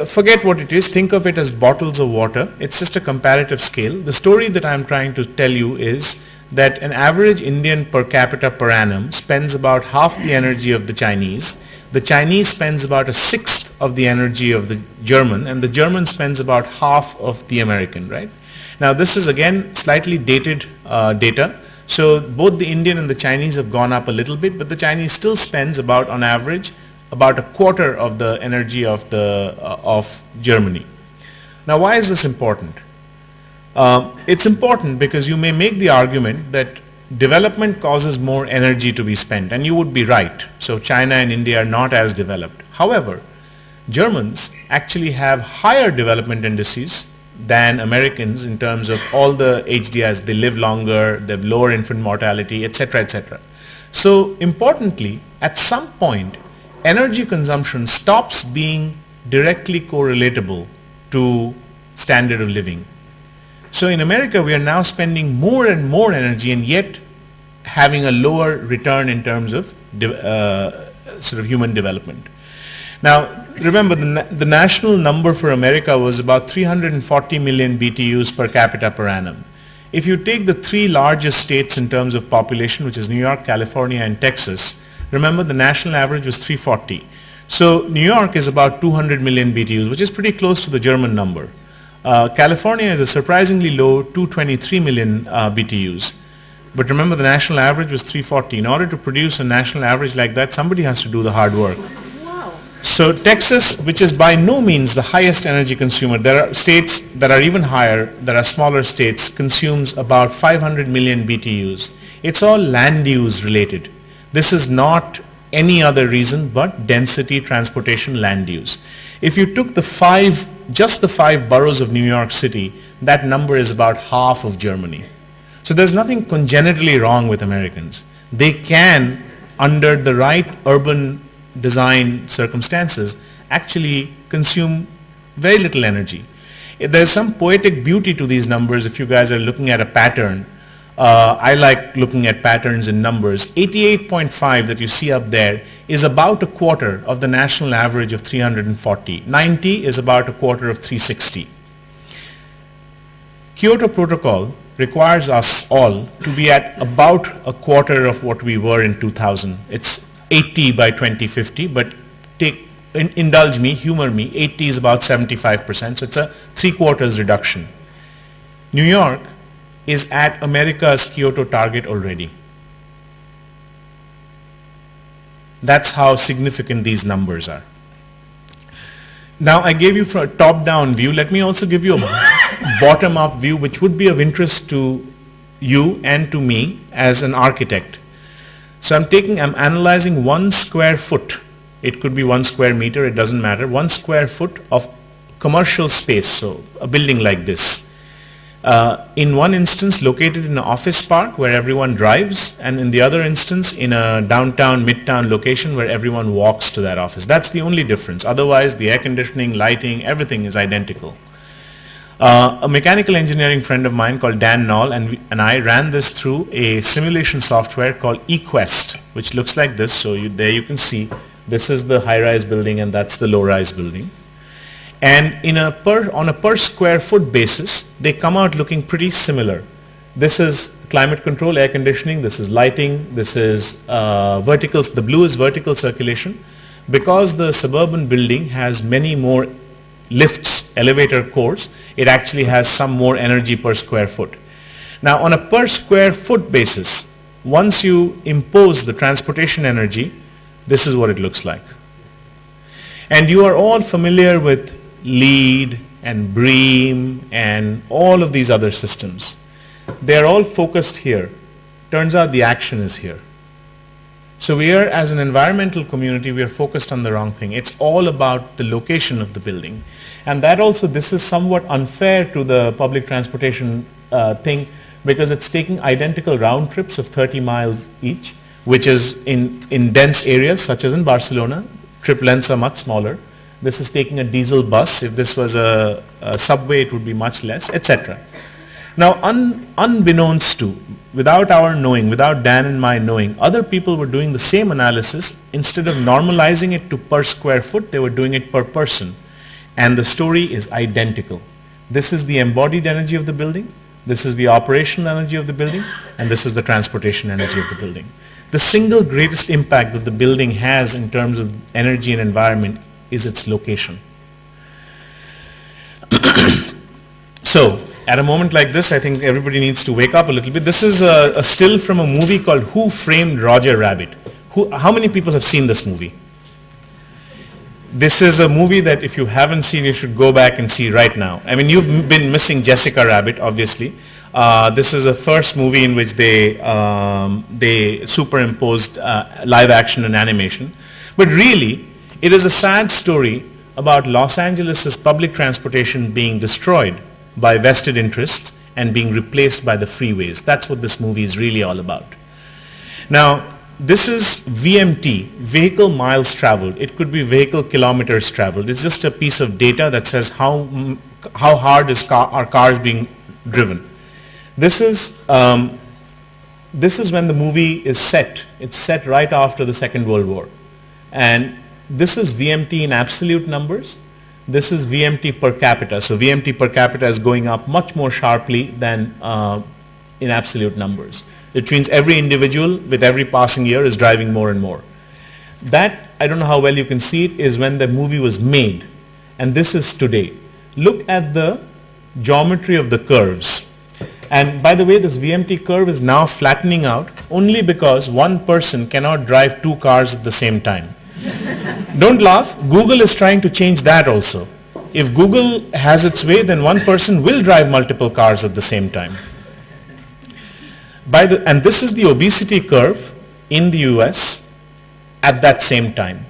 forget what it is. Think of it as bottles of water. It's just a comparative scale. The story that I'm trying to tell you is that an average Indian per capita per annum spends about half the energy of the Chinese. The Chinese spends about a sixth of the energy of the German, and the German spends about half of the American, right? Now this is again slightly dated data. So both the Indian and the Chinese have gone up a little bit, but the Chinese still spends about, on average, about a quarter of the energy of Germany. Now why is this important? It's important because you may make the argument that development causes more energy to be spent, and you would be right. So China and India are not as developed. However, Germans actually have higher development indices than Americans in terms of all the HDIs. They live longer, they have lower infant mortality, etc., etc. So importantly, at some point, energy consumption stops being directly correlatable to standard of living. So in America, we are now spending more and more energy and yet having a lower return in terms of sort of human development. Now, remember the national number for America was about 340 million BTUs per capita per annum. If you take the three largest states in terms of population, which is New York, California, and Texas, remember the national average was 340. So New York is about 200 million BTUs, which is pretty close to the German number. California is a surprisingly low 223 million BTUs. But remember the national average was 340. In order to produce a national average like that, somebody has to do the hard work. Wow. So Texas, which is by no means the highest energy consumer, there are states that are even higher, there are smaller states, consumes about 500 million BTUs. It's all land use related. This is not any other reason but density, transportation, land use. If you took just the five boroughs of New York City, that number is about half of Germany. So there's nothing congenitally wrong with Americans. They can, under the right urban design circumstances, actually consume very little energy. There's some poetic beauty to these numbers if you guys are looking at a pattern. I like looking at patterns in numbers. 88.5 that you see up there is about a quarter of the national average of 340. 90 is about a quarter of 360. Kyoto Protocol requires us all to be at about a quarter of what we were in 2000. It's 80 by 2050, but indulge me, humor me, 80 is about 75%, so it's a 3/4 reduction. New York is at America's Kyoto target already. That's how significant these numbers are. Now I gave you for a top-down view. Let me also give you a bottom-up view which would be of interest to you and to me as an architect. So I'm analyzing 1 square foot. It could be 1 square meter, it doesn't matter. 1 square foot of commercial space, so a building like this. In one instance located in an office park where everyone drives, and in the other instance in a downtown, midtown location where everyone walks to that office. That's the only difference. Otherwise the air conditioning, lighting, everything is identical. A mechanical engineering friend of mine called Dan Knoll and I ran this through a simulation software called eQuest, which looks like this. So there you can see this is the high-rise building and that's the low-rise building. And on a per square foot basis, they come out looking pretty similar. This is climate control, air conditioning, this is lighting, this is vertical, the blue is vertical circulation. Because the suburban building has many more lifts, elevator cores, it actually has some more energy per square foot. Now on a per square foot basis, once you impose the transportation energy, this is what it looks like. And you are all familiar with LEED and BREEAM and all of these other systems. They are all focused here. Turns out the action is here. So we are, as an environmental community, we are focused on the wrong thing. It's all about the location of the building. And that also, this is somewhat unfair to the public transportation thing, because it's taking identical round trips of 30 miles each, which is in dense areas such as in Barcelona. Trip lengths are much smaller. This is taking a diesel bus. If this was a subway, it would be much less, etc. Now, unbeknownst to, without our knowing, without Dan and my knowing, other people were doing the same analysis. Instead of normalizing it to per square foot, they were doing it per person. And the story is identical. This is the embodied energy of the building, this is the operational energy of the building, and this is the transportation energy of the building. The single greatest impact that the building has in terms of energy and environment is its location. So, at a moment like this, I think everybody needs to wake up a little bit. This is a still from a movie called Who Framed Roger Rabbit? How many people have seen this movie? This is a movie that if you haven't seen, you should go back and see right now. I mean, you've been missing Jessica Rabbit, obviously. This is a first movie in which they superimposed live action and animation. But really, it is a sad story about Los Angeles' public transportation being destroyed by vested interests and being replaced by the freeways. That's what this movie is really all about. Now, this is VMT, vehicle miles traveled. It could be vehicle kilometers traveled. It's just a piece of data that says how hard are cars being driven. This is when the movie is set. It's set right after the Second World War. And this is VMT in absolute numbers. This is VMT per capita. So VMT per capita is going up much more sharply than in absolute numbers. It means every individual with every passing year is driving more and more. That, I don't know how well you can see it, is when the movie was made. And this is today. Look at the geometry of the curves. And by the way, this VMT curve is now flattening out only because one person cannot drive two cars at the same time. Don't laugh, Google is trying to change that also. If Google has its way, then one person will drive multiple cars at the same time. And this is the obesity curve in the US at that same time.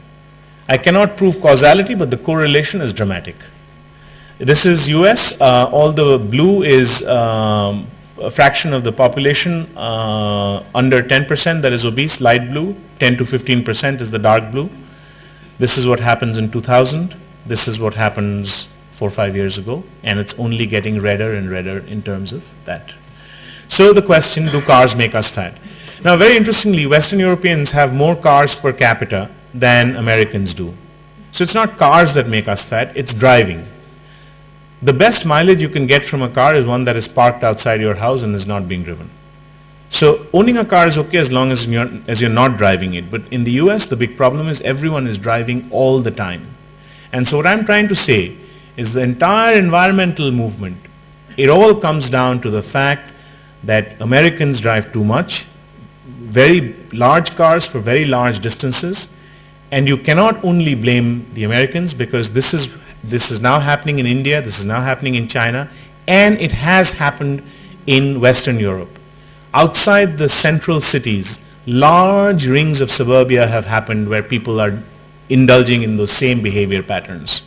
I cannot prove causality, but the correlation is dramatic. This is US, all the blue is a fraction of the population under 10% that is obese, light blue, 10 to 15% is the dark blue. This is what happens in 2000, this is what happens 4 or 5 years ago, and it's only getting redder and redder in terms of that. So the question, do cars make us fat? Now very interestingly, Western Europeans have more cars per capita than Americans do. So it's not cars that make us fat, it's driving. The best mileage you can get from a car is one that is parked outside your house and is not being driven. So owning a car is okay as long as you're not driving it. But in the US, the big problem is everyone is driving all the time. And so what I'm trying to say is the entire environmental movement, it all comes down to the fact that Americans drive too much, very large cars for very large distances, and you cannot only blame the Americans, because this is now happening in India, this is now happening in China, and it has happened in Western Europe. Outside the central cities, large rings of suburbia have happened where people are indulging in those same behavior patterns.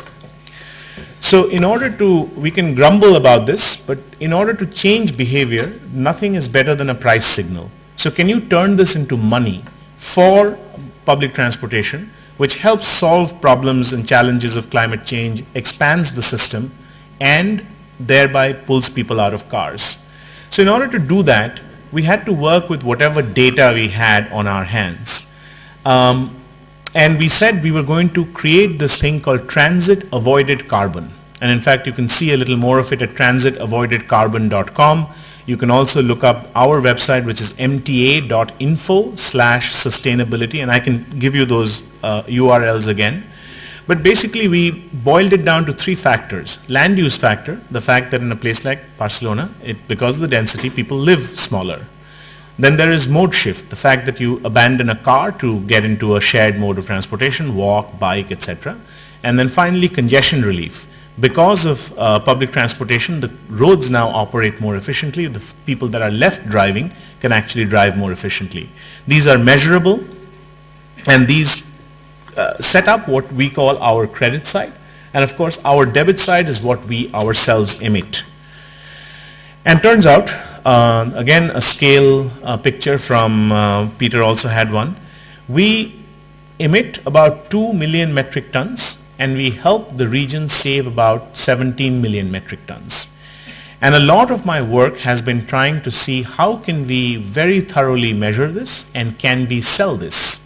So we can grumble about this, but in order to change behavior, nothing is better than a price signal. So can you turn this into money for public transportation, which helps solve problems and challenges of climate change, expands the system, and thereby pulls people out of cars. So in order to do that, we had to work with whatever data we had on our hands. And we said we were going to create this thing called transit avoided carbon. And in fact, you can see a little more of it at transitavoidedcarbon.com. You can also look up our website, which is mta.info/sustainability, and I can give you those URLs again. But basically, we boiled it down to 3 factors. Land use factor, the fact that in a place like Barcelona, because of the density, people live smaller. Then there is mode shift, the fact that you abandon a car to get into a shared mode of transportation, walk, bike, etc. And then finally congestion relief. Because of public transportation, the roads now operate more efficiently. The people that are left driving can actually drive more efficiently. These are measurable, and these set up what we call our credit side. And of course, our debit side is what we ourselves emit. And turns out, again, a scale picture from Peter also had one. We emit about 2 million metric tons, and we help the region save about 17 million metric tons. And a lot of my work has been trying to see how can we very thoroughly measure this, and can we sell this?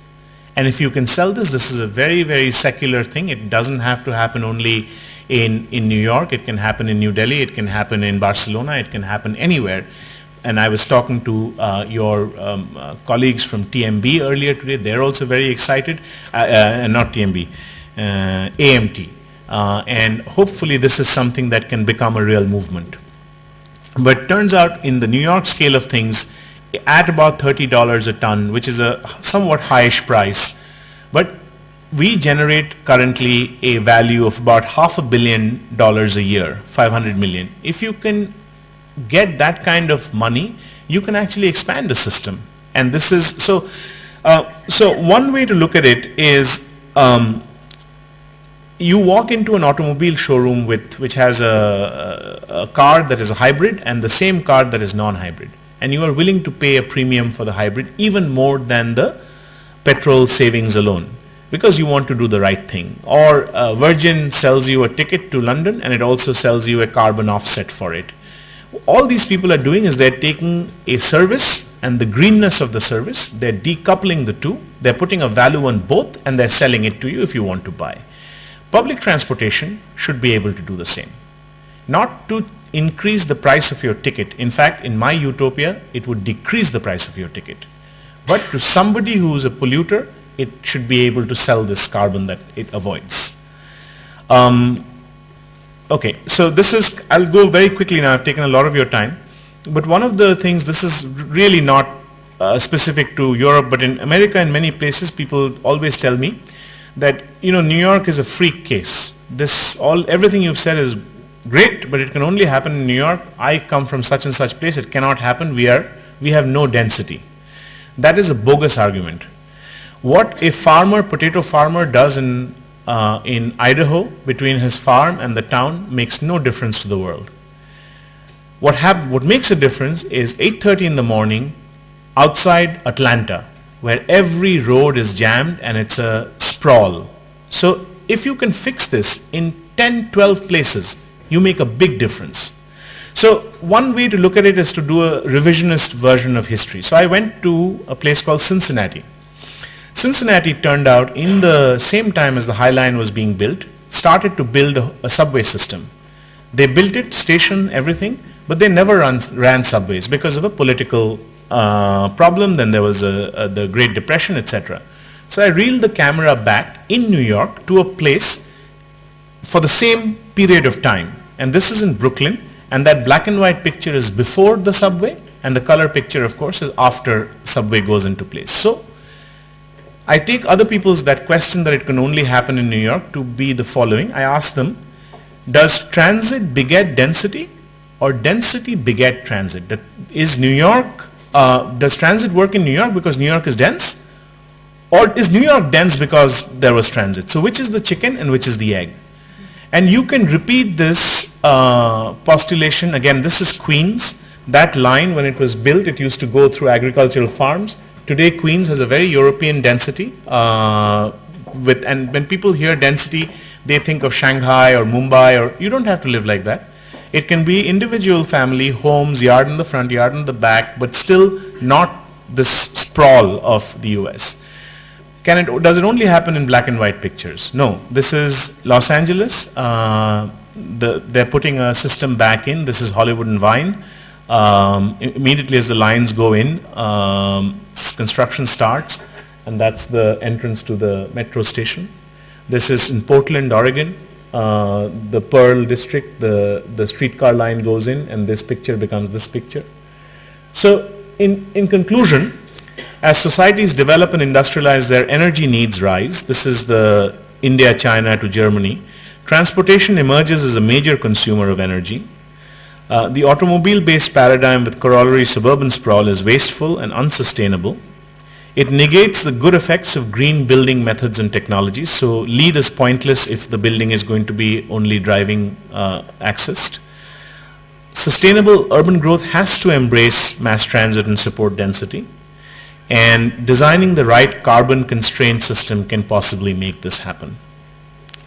And if you can sell this, this is a very, very secular thing. It doesn't have to happen only in New York. It can happen in New Delhi. It can happen in Barcelona. It can happen anywhere. And I was talking to your colleagues from TMB earlier today. They're also very excited. Not TMB, AMT. And hopefully this is something that can become a real movement. But turns out in the New York scale of things, at about $30 a ton, which is a somewhat highish price, but we generate currently a value of about $500 million a year, 500 million. If you can get that kind of money, you can actually expand the system. And this is, so one way to look at it is, you walk into an automobile showroom which has a car that is a hybrid and the same car that is non-hybrid. And you are willing to pay a premium for the hybrid even more than the petrol savings alone, because you want to do the right thing. Or Virgin sells you a ticket to London and it also sells you a carbon offset for it. All these people are doing is they're taking a service and the greenness of the service, they're decoupling the two, they're putting a value on both, and they're selling it to you if you want to buy. Public transportation should be able to do the same. Not to increase the price of your ticket. In fact, in my utopia, it would decrease the price of your ticket. But to somebody who is a polluter, it should be able to sell this carbon that it avoids. Okay, so this is, I'll go very quickly now, I've taken a lot of your time. But one of the things, this is really not specific to Europe, but in America and many places, people always tell me that, you know, New York is a freak case. Everything you've said is great, but it can only happen in New York. I come from such and such place, it cannot happen. We have no density. That is a bogus argument. What a potato farmer does in Idaho between his farm and the town makes no difference to the world. What makes a difference is 8:30 in the morning outside Atlanta, where every road is jammed and it's a sprawl. So if you can fix this in 10, 12 places, you make a big difference. So one way to look at it is to do a revisionist version of history. So I went to a place called Cincinnati. Cincinnati turned out, in the same time as the High Line was being built, started to build a subway system. They built it, station, everything, but they never ran subways because of a political problem. Then there was the Great Depression, etc. So I reeled the camera back in New York to a place for the same period of time, and this is in Brooklyn, and that black and white picture is before the subway, and the color picture, of course, is after subway goes into place. So I take other people's that question that it can only happen in New York to be the following. I ask them, does transit beget density, or density beget transit? Is New York, does transit work in New York because New York is dense, or is New York dense because there was transit? So which is the chicken and which is the egg? And you can repeat this postulation. Again, this is Queens. That line, when it was built, it used to go through agricultural farms. Today, Queens has a very European density. And when people hear density, they think of Shanghai or Mumbai, or you don't have to live like that. It can be individual family homes, yard in the front, yard in the back, but still not this sprawl of the US. Does it only happen in black and white pictures? No. This is Los Angeles. They're putting a system back in. This is Hollywood and Vine. Immediately as the lines go in, construction starts, and that's the entrance to the metro station. This is in Portland, Oregon. The Pearl district, the streetcar line goes in, and this picture becomes this picture. So in conclusion, as societies develop and industrialize, their energy needs rise. This is the India, China to Germany. Transportation emerges as a major consumer of energy. The automobile-based paradigm with corollary suburban sprawl is wasteful and unsustainable. It negates the good effects of green building methods and technologies. So LEED is pointless if the building is going to be only driving accessed. Sustainable urban growth has to embrace mass transit and support density. And designing the right carbon constraint system can possibly make this happen.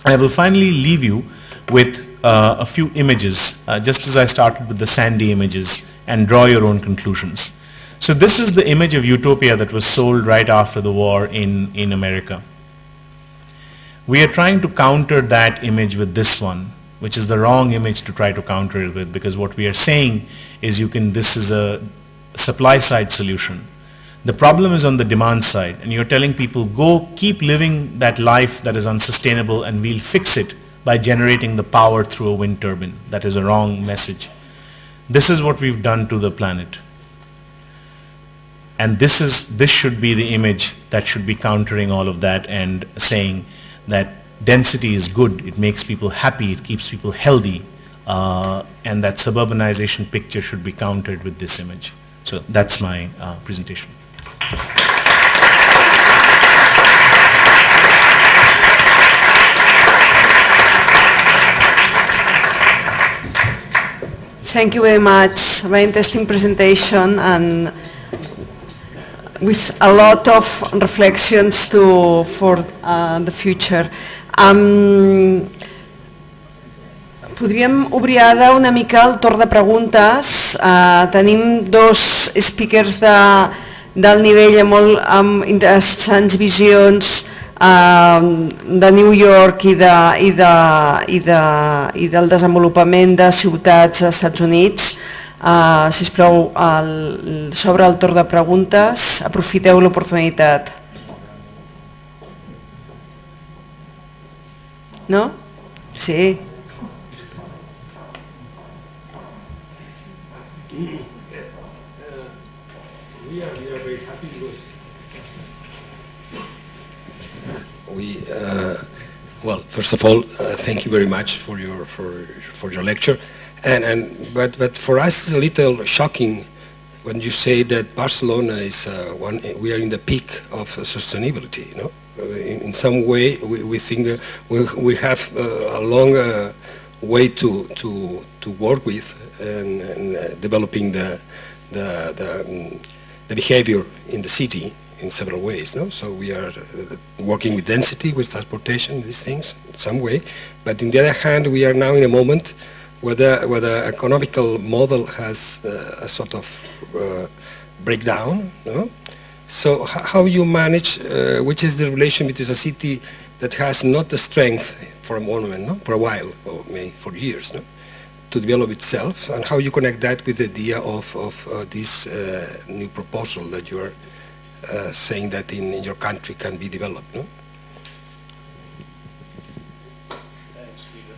I will finally leave you with a few images, just as I started with the sandy images, and draw your own conclusions. So this is the image of utopia that was sold right after the war in America. We are trying to counter that image with this one, which is the wrong image to try to counter it with, because what we are saying is this is a supply side solution. The problem is on the demand side, and you're telling people, go keep living that life that is unsustainable and we'll fix it by generating the power through a wind turbine. That is a wrong message. This is what we've done to the planet. And this should be the image that should be countering all of that and saying that density is good, it makes people happy, it keeps people healthy, and that suburbanization picture should be countered with this image. So that's my presentation. Thank you very much. Very interesting presentation and with a lot of reflections for the future. Podríem obrir ara una mica el torn de preguntes. Tenim dos speakers del nivell amb interessants visions de New York i del desenvolupament de ciutats als Estats Units. Sisplau, sobre el torn de preguntes, aprofiteu l'oportunitat. No? Sí. We are very happy because well, first of all, thank you very much for your lecture, but for us it's a little shocking when you say that Barcelona is we are in the peak of sustainability. You know, in some way we think we have a long way to work with and developing the behavior in the city in several ways, no? So we are working with density, with transportation, these things, in some way. But on the other hand, we are now in a moment where the economical model has a sort of breakdown, no? So how you manage, which is the relation between a city that has not the strength for a moment, no? For a while, or maybe for years, no? To develop itself, and how you connect that with the idea of this new proposal that you are saying that in your country can be developed, no? Thanks, Peter.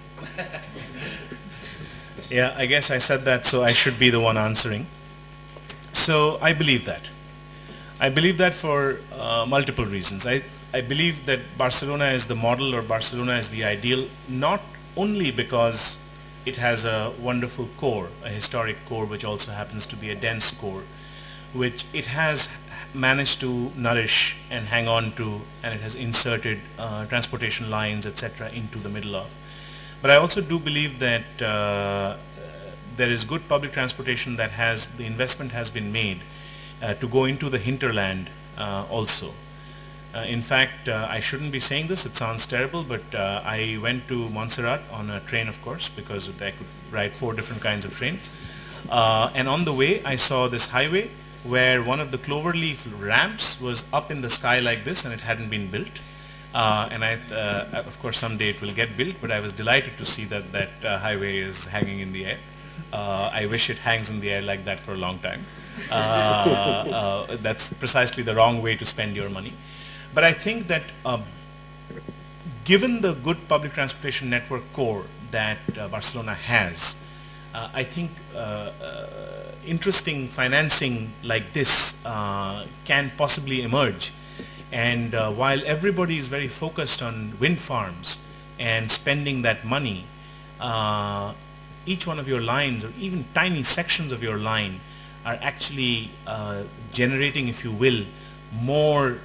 Yeah, I guess I said that, so I should be the one answering. So I believe that. I believe that for multiple reasons. I believe that Barcelona is the model, or Barcelona is the ideal, not only because it has a wonderful core, a historic core, which also happens to be a dense core, which it has managed to nourish and hang on to, and it has inserted transportation lines, etc., into the middle of. But I also do believe that there is good public transportation that the investment has been made to go into the hinterland also. In fact, I shouldn't be saying this, it sounds terrible, but I went to Montserrat on a train, of course, because I could ride 4 different kinds of train. And on the way, I saw this highway where one of the cloverleaf ramps was up in the sky like this, and it hadn't been built. And of course, someday it will get built, but I was delighted to see that highway is hanging in the air. I wish it hangs in the air like that for a long time. That's precisely the wrong way to spend your money. But I think that given the good public transportation network core that Barcelona has, I think interesting financing like this can possibly emerge. And while everybody is very focused on wind farms and spending that money, each one of your lines, or even tiny sections of your line, are actually generating, if you will, more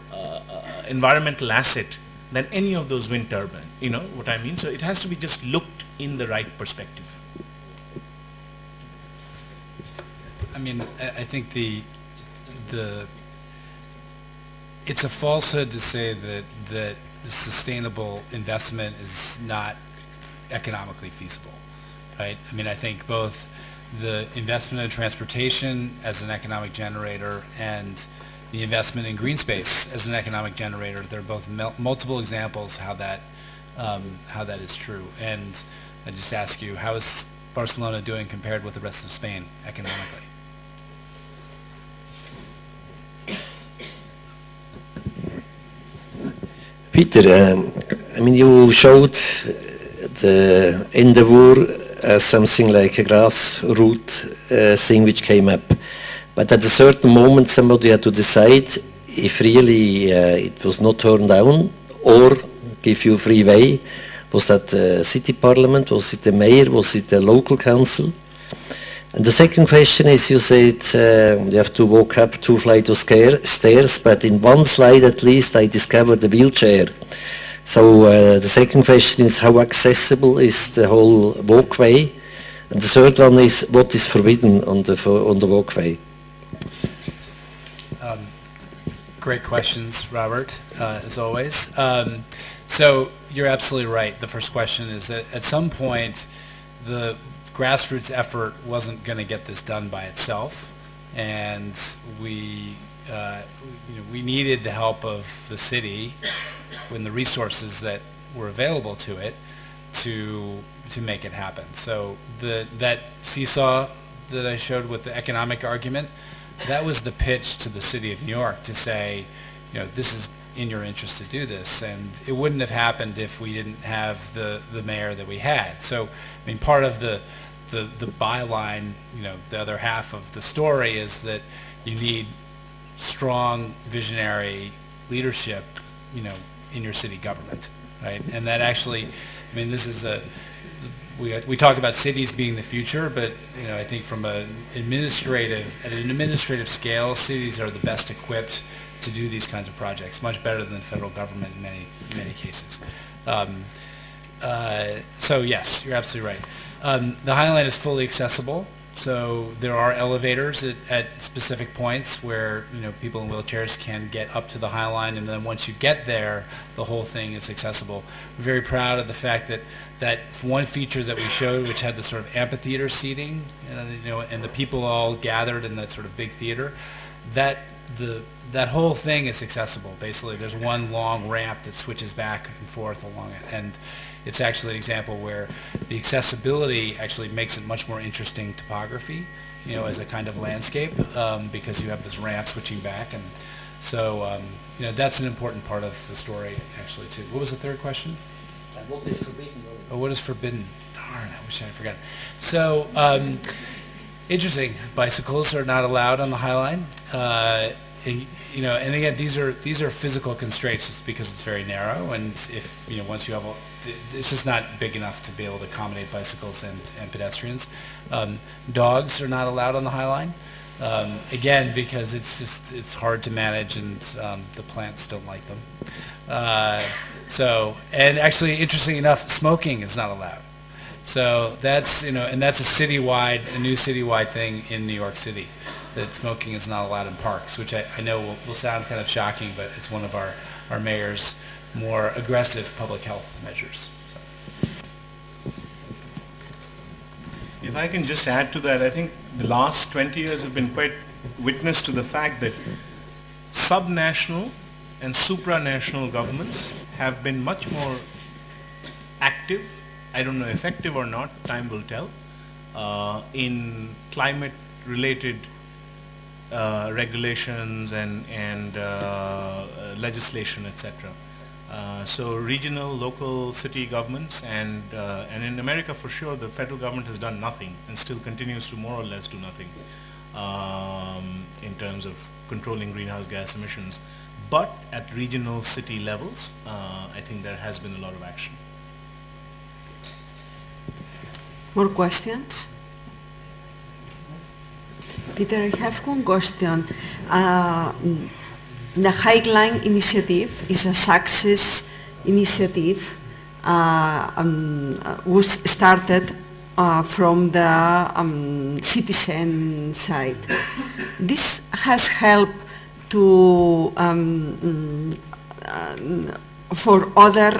environmental asset than any of those wind turbines. You know what I mean? So it has to be just looked in the right perspective. I mean, I think it's a falsehood to say that sustainable investment is not economically feasible, right? I mean, I think both the investment in transportation as an economic generator and the investment in green space as an economic generator, they're both multiple examples how that is true. And I just ask you, how is Barcelona doing compared with the rest of Spain economically? Peter, I mean, you showed the endeavor as something like a grassroots thing which came up. But at a certain moment, somebody had to decide if really it was not turned down or give you free way. Was that the city parliament? Was it the mayor? Was it the local council? And the second question is, you said you have to walk up 2 flights of stairs, but in one slide at least I discovered the wheelchair. So the second question is, how accessible is the whole walkway? And the third one is, what is forbidden on the walkway? Great questions, Robert, as always. So you're absolutely right. The first question is that at some point the grassroots effort wasn't going to get this done by itself, and we needed the help of the city and the resources that were available to it to make it happen. So that seesaw that I showed with the economic argument, that was the pitch to the city of New York to say, this is in your interest to do this, and it wouldn't have happened if we didn't have the mayor that we had. So, I mean, part of the byline, the other half of the story is that you need strong visionary leadership, in your city government, right? And that actually, I mean, this is we talk about cities being the future, but I think from at an administrative scale, cities are the best equipped to do these kinds of projects, much better than the federal government in many cases. So yes, you're absolutely right. The High Line is fully accessible, so there are elevators at specific points where people in wheelchairs can get up to the High Line, and then once you get there, the whole thing is accessible. We're very proud of the fact that one feature that we showed, which had the sort of amphitheater seating, and the people all gathered in that sort of big theater, that whole thing is accessible. Basically, there's one long ramp that switches back and forth along it, and it's actually an example where the accessibility actually makes it much more interesting topography, as a kind of landscape, because you have this ramp switching back, and so that's an important part of the story actually too. What was the third question? What is forbidden? Oh, what is forbidden? Darn, I wish I had forgotten. So interesting. Bicycles are not allowed on the High Line. And again, these are physical constraints. It's because it's very narrow, and if once you have it's just not big enough to be able to accommodate bicycles and pedestrians. Dogs are not allowed on the High Line. Again, because it's hard to manage, and the plants don't like them. And actually, interesting enough, smoking is not allowed. So that's and that's a new citywide thing in New York City, that smoking is not allowed in parks, which I know will sound kind of shocking, but it's one of our mayor's more aggressive public health measures. So. If I can just add to that, I think the last 20 years have been quite witness to the fact that subnational and supranational governments have been much more active, I don't know effective or not, time will tell, in climate-related regulations and legislation, etc. So regional, local, city governments, and in America for sure the federal government has done nothing and still continues to more or less do nothing. in terms of controlling greenhouse gas emissions. But at regional city levels, I think there has been a lot of action. More questions? Peter, I have one question. The High Line initiative is a success initiative was started from the citizen side. This has helped to for other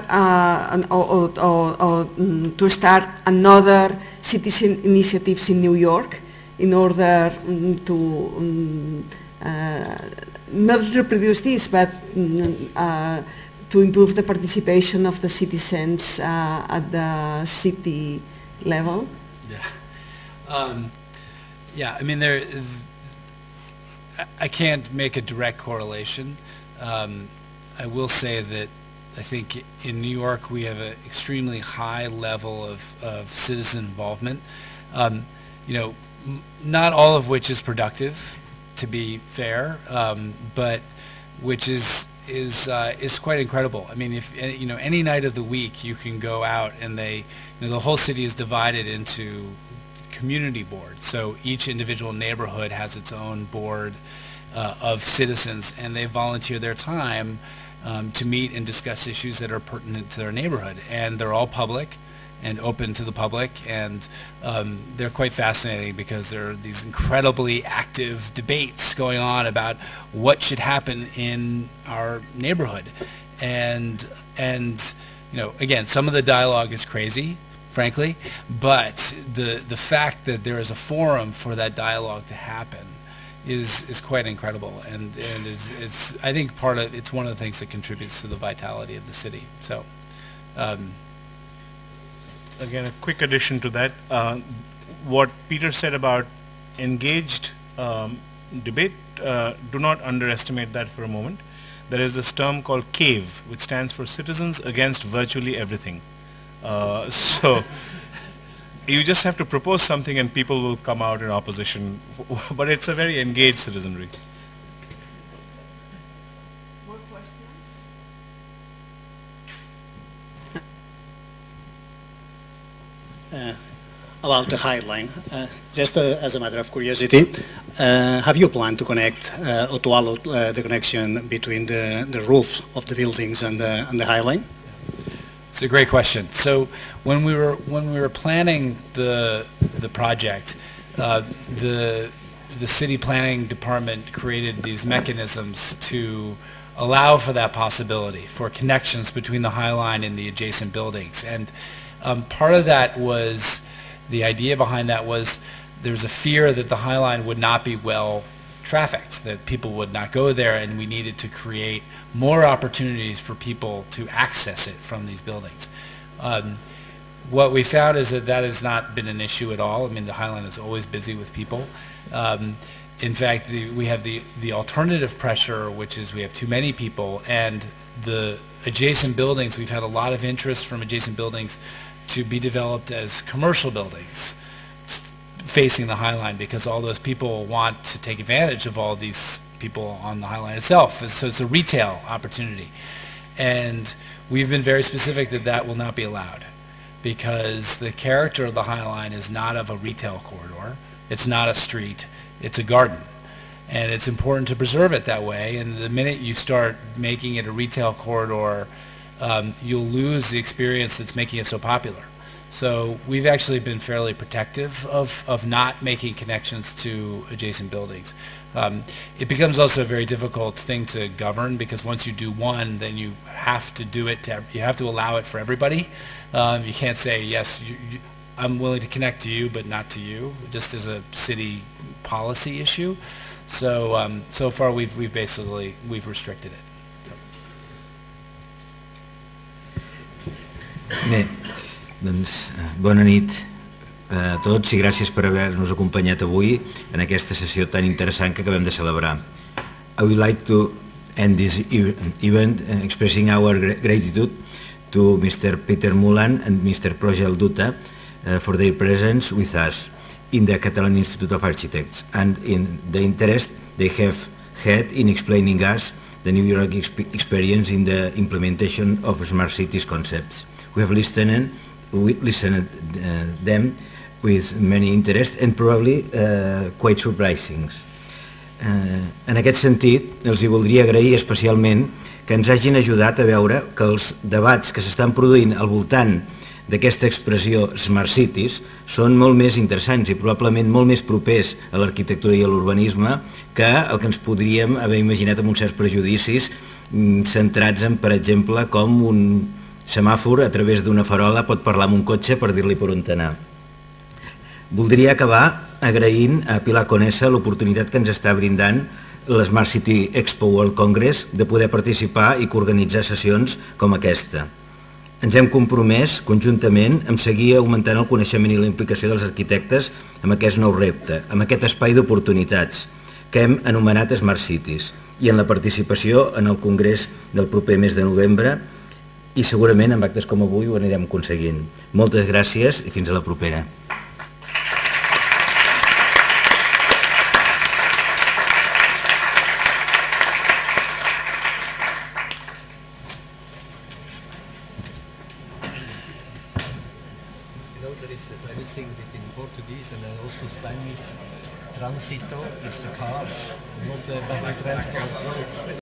to start another citizen initiatives in New York in order to not reproduce this, but to improve the participation of the citizens at the city level? Yeah, I mean, I can't make a direct correlation. I will say that I think in New York we have an extremely high level of citizen involvement. You know, not all of which is productive, to be fair, but which is quite incredible. I mean, if you know, any night of the week you can go out and the whole city is divided into community boards. So each individual neighborhood has its own board of citizens, and they volunteer their time to meet and discuss issues that are pertinent to their neighborhood, and they're all public and open to the public, and they're quite fascinating because there are these incredibly active debates going on about what should happen in our neighborhood, and you know, again, some of the dialogue is crazy, frankly, but the fact that there is a forum for that dialogue to happen is quite incredible, and it's I think it's one of the things that contributes to the vitality of the city. So. Again, a quick addition to that, what Peter said about engaged debate, do not underestimate that for a moment. There is this term called CAVE, which stands for Citizens Against Virtually Everything. So you just have to propose something and people will come out in opposition, but it's a very engaged citizenry. More questions? About the High Line, just as a matter of curiosity, have you planned to connect or to allow the connection between the roof of the buildings and the High Line? It's a great question. So when we were planning the project, the city planning department created these mechanisms to allow for that possibility, for connections between the High Line and the adjacent buildings. And part of that was, the idea behind that was, there's a fear that the High Line would not be well trafficked, that people would not go there, and we needed to create more opportunities for people to access it from these buildings. What we found is that has not been an issue at all. I mean, the High Line is always busy with people. In fact, we have the alternative pressure, which is we have too many people, and the adjacent buildings, we've had a lot of interest from adjacent buildings to be developed as commercial buildings facing the High Line, because all those people want to take advantage of all these people on the High Line itself. So it's a retail opportunity. And we've been very specific that that will not be allowed, because the character of the High Line is not of a retail corridor. It's not a street. It's a garden. And it's important to preserve it that way. And the minute you start making it a retail corridor, you'll lose the experience that's making it so popular. So we've actually been fairly protective of not making connections to adjacent buildings. It becomes also a very difficult thing to govern, because once you do one, then you have to do it, you have to allow it for everybody. You can't say, yes, I'm willing to connect to you, but not to you, just as a city policy issue. So so far we've restricted it. Bé, doncs bona nit a tots i gràcies per haver-nos acompanyat avui en aquesta sessió tan interessant que acabem de celebrar. I would like to end this event expressing our gratitude to Mr. Peter Mullan and Mr. Projjal Dutta for their presence with us. in the Catalan Institute of Architects and in the interest they have had in explaining us the New York experience in the implementation of smart cities concepts. We have listened them with many interest and probably quite surprising. En aquest sentit, els hi voldria agrair especialment que ens hagin ajudat a veure que els debats que s'estan produint al voltant d'aquesta expressió Smart Cities són molt més interessants i probablement molt més propers a l'arquitectura i a l'urbanisme que el que ens podríem haver imaginat amb uns certs prejudicis centrats en, per exemple, com un semàfor a través d'una farola pot parlar amb un cotxe per dir-li per on anar. Voldria acabar agraint a Pilar Conesa l'oportunitat que ens està brindant l'Smart City Expo World Congress de poder participar i coorganitzar sessions com aquesta. Ens hem compromès conjuntament amb seguir augmentant el coneixement i la implicació dels arquitectes amb aquest nou repte, amb aquest espai d'oportunitats que hem anomenat Smart Cities i en la participació en el congrés del proper mes de novembre i segurament amb actes com avui ho anirem aconseguint. Moltes gràcies i fins a la propera. In Portuguese and also Spanish, transito is the cars, not the public transport.